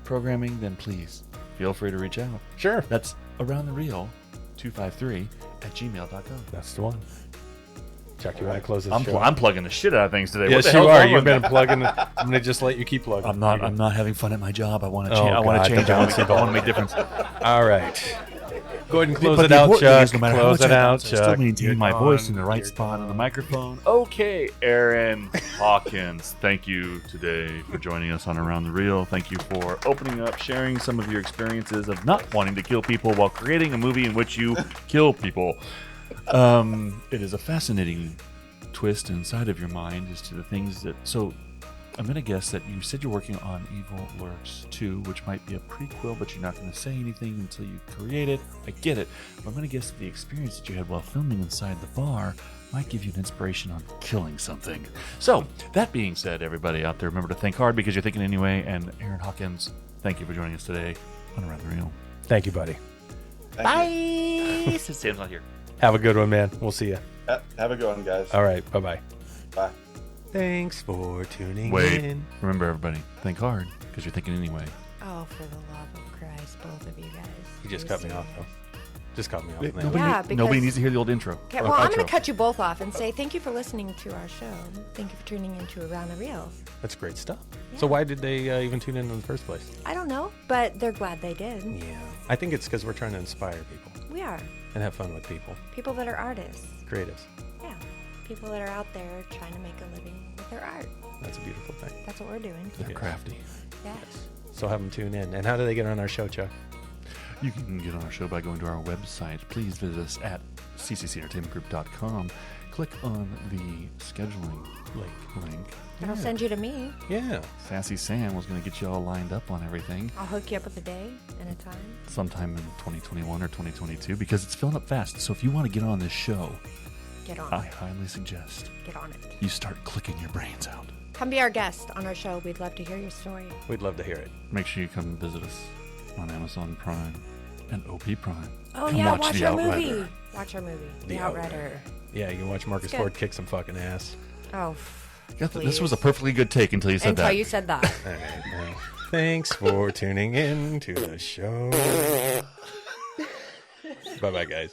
programming, then please feel free to reach out. Sure. That's Around the Reel 253 at gmail.com. That's the one. Chuck, you want to close this I'm, show? I'm plugging the shit out of things today. Yes, What the you hell's are. wrong You've with been plugging. I'm going to just let you keep plugging. I'm not having fun at my job. I want to Oh, change. I want God, to change. the I want bouncy to make a difference. All right. Go ahead and close But it the out, important thing Chuck. is no matter how Close much it I out, bounce, I Chuck. still maintain You're my voice in gone. the right You're spot on the gone. microphone. Okay, Aaron Hawkins, thank you today for joining us on Around the Reel. Thank you for opening up, sharing some of your experiences of not wanting to kill people while creating a movie in which you kill people. It is a fascinating twist inside of your mind as to the things that. So, I'm going to guess that you said you're working on Evil Lurks 2, which might be a prequel, but you're not going to say anything until you create it. I get it. But I'm going to guess that the experience that you had while filming inside the bar might give you an inspiration on killing something. So, that being said, everybody out there, remember to think hard because you're thinking anyway. And Aaron Hawkins, thank you for joining us today on Around the Reel. Thank you, buddy. Thank you. Bye! Since Sam's not here. Have a good one, man. We'll see you. Have a good one, guys. All right. Bye-bye. Bye. Thanks for tuning Wait. in. Remember, everybody, think hard because you're thinking anyway. Oh, for the love of Christ, both of you guys. You just cut me off, though. Just cut me off, man. Nobody, Yeah, nobody because- needs to hear the old intro. Okay, or well, I'm going outro. to cut you both off and say thank you for listening to our show. Thank you for tuning into Around the Reel. That's great stuff. Yeah. So why did they even tune in the first place? I don't know, but they're glad they did. Yeah. I think it's because we're trying to inspire people We are. and have fun with people. People that are artists. Creatives. Yeah. People that are out there trying to make a living with their art. That's a beautiful thing. That's what we're doing. They're crafty. Yes. So have them tune in. And how do they get on our show, Chuck? You can get on our show by going to our website. Please visit us at cccentertainmentgroup.com. Click on the scheduling link. I'll send you to me. Yeah. Sassy Sam was going to get you all lined up on everything I'll hook you up with a day and a time. sometime in 2021 or 2022 because it's filling up fast. So if you want to get on this show, Get on I it. highly suggest Get on it. you start clicking your brains out. Come be our guest on our show. We'd love to hear your story. We'd love to hear it. Make sure you come visit us on Amazon Prime and OP Prime. Oh, And yeah. watch Watch The our Outrider. movie. Watch our movie. The The Outrider. Yeah, you can watch Marcus It's good. Ford kick some fucking ass. Oh, This was a perfectly good take until you said until that. you said that. All right. Well, thanks for tuning in to the show. Bye-bye, guys.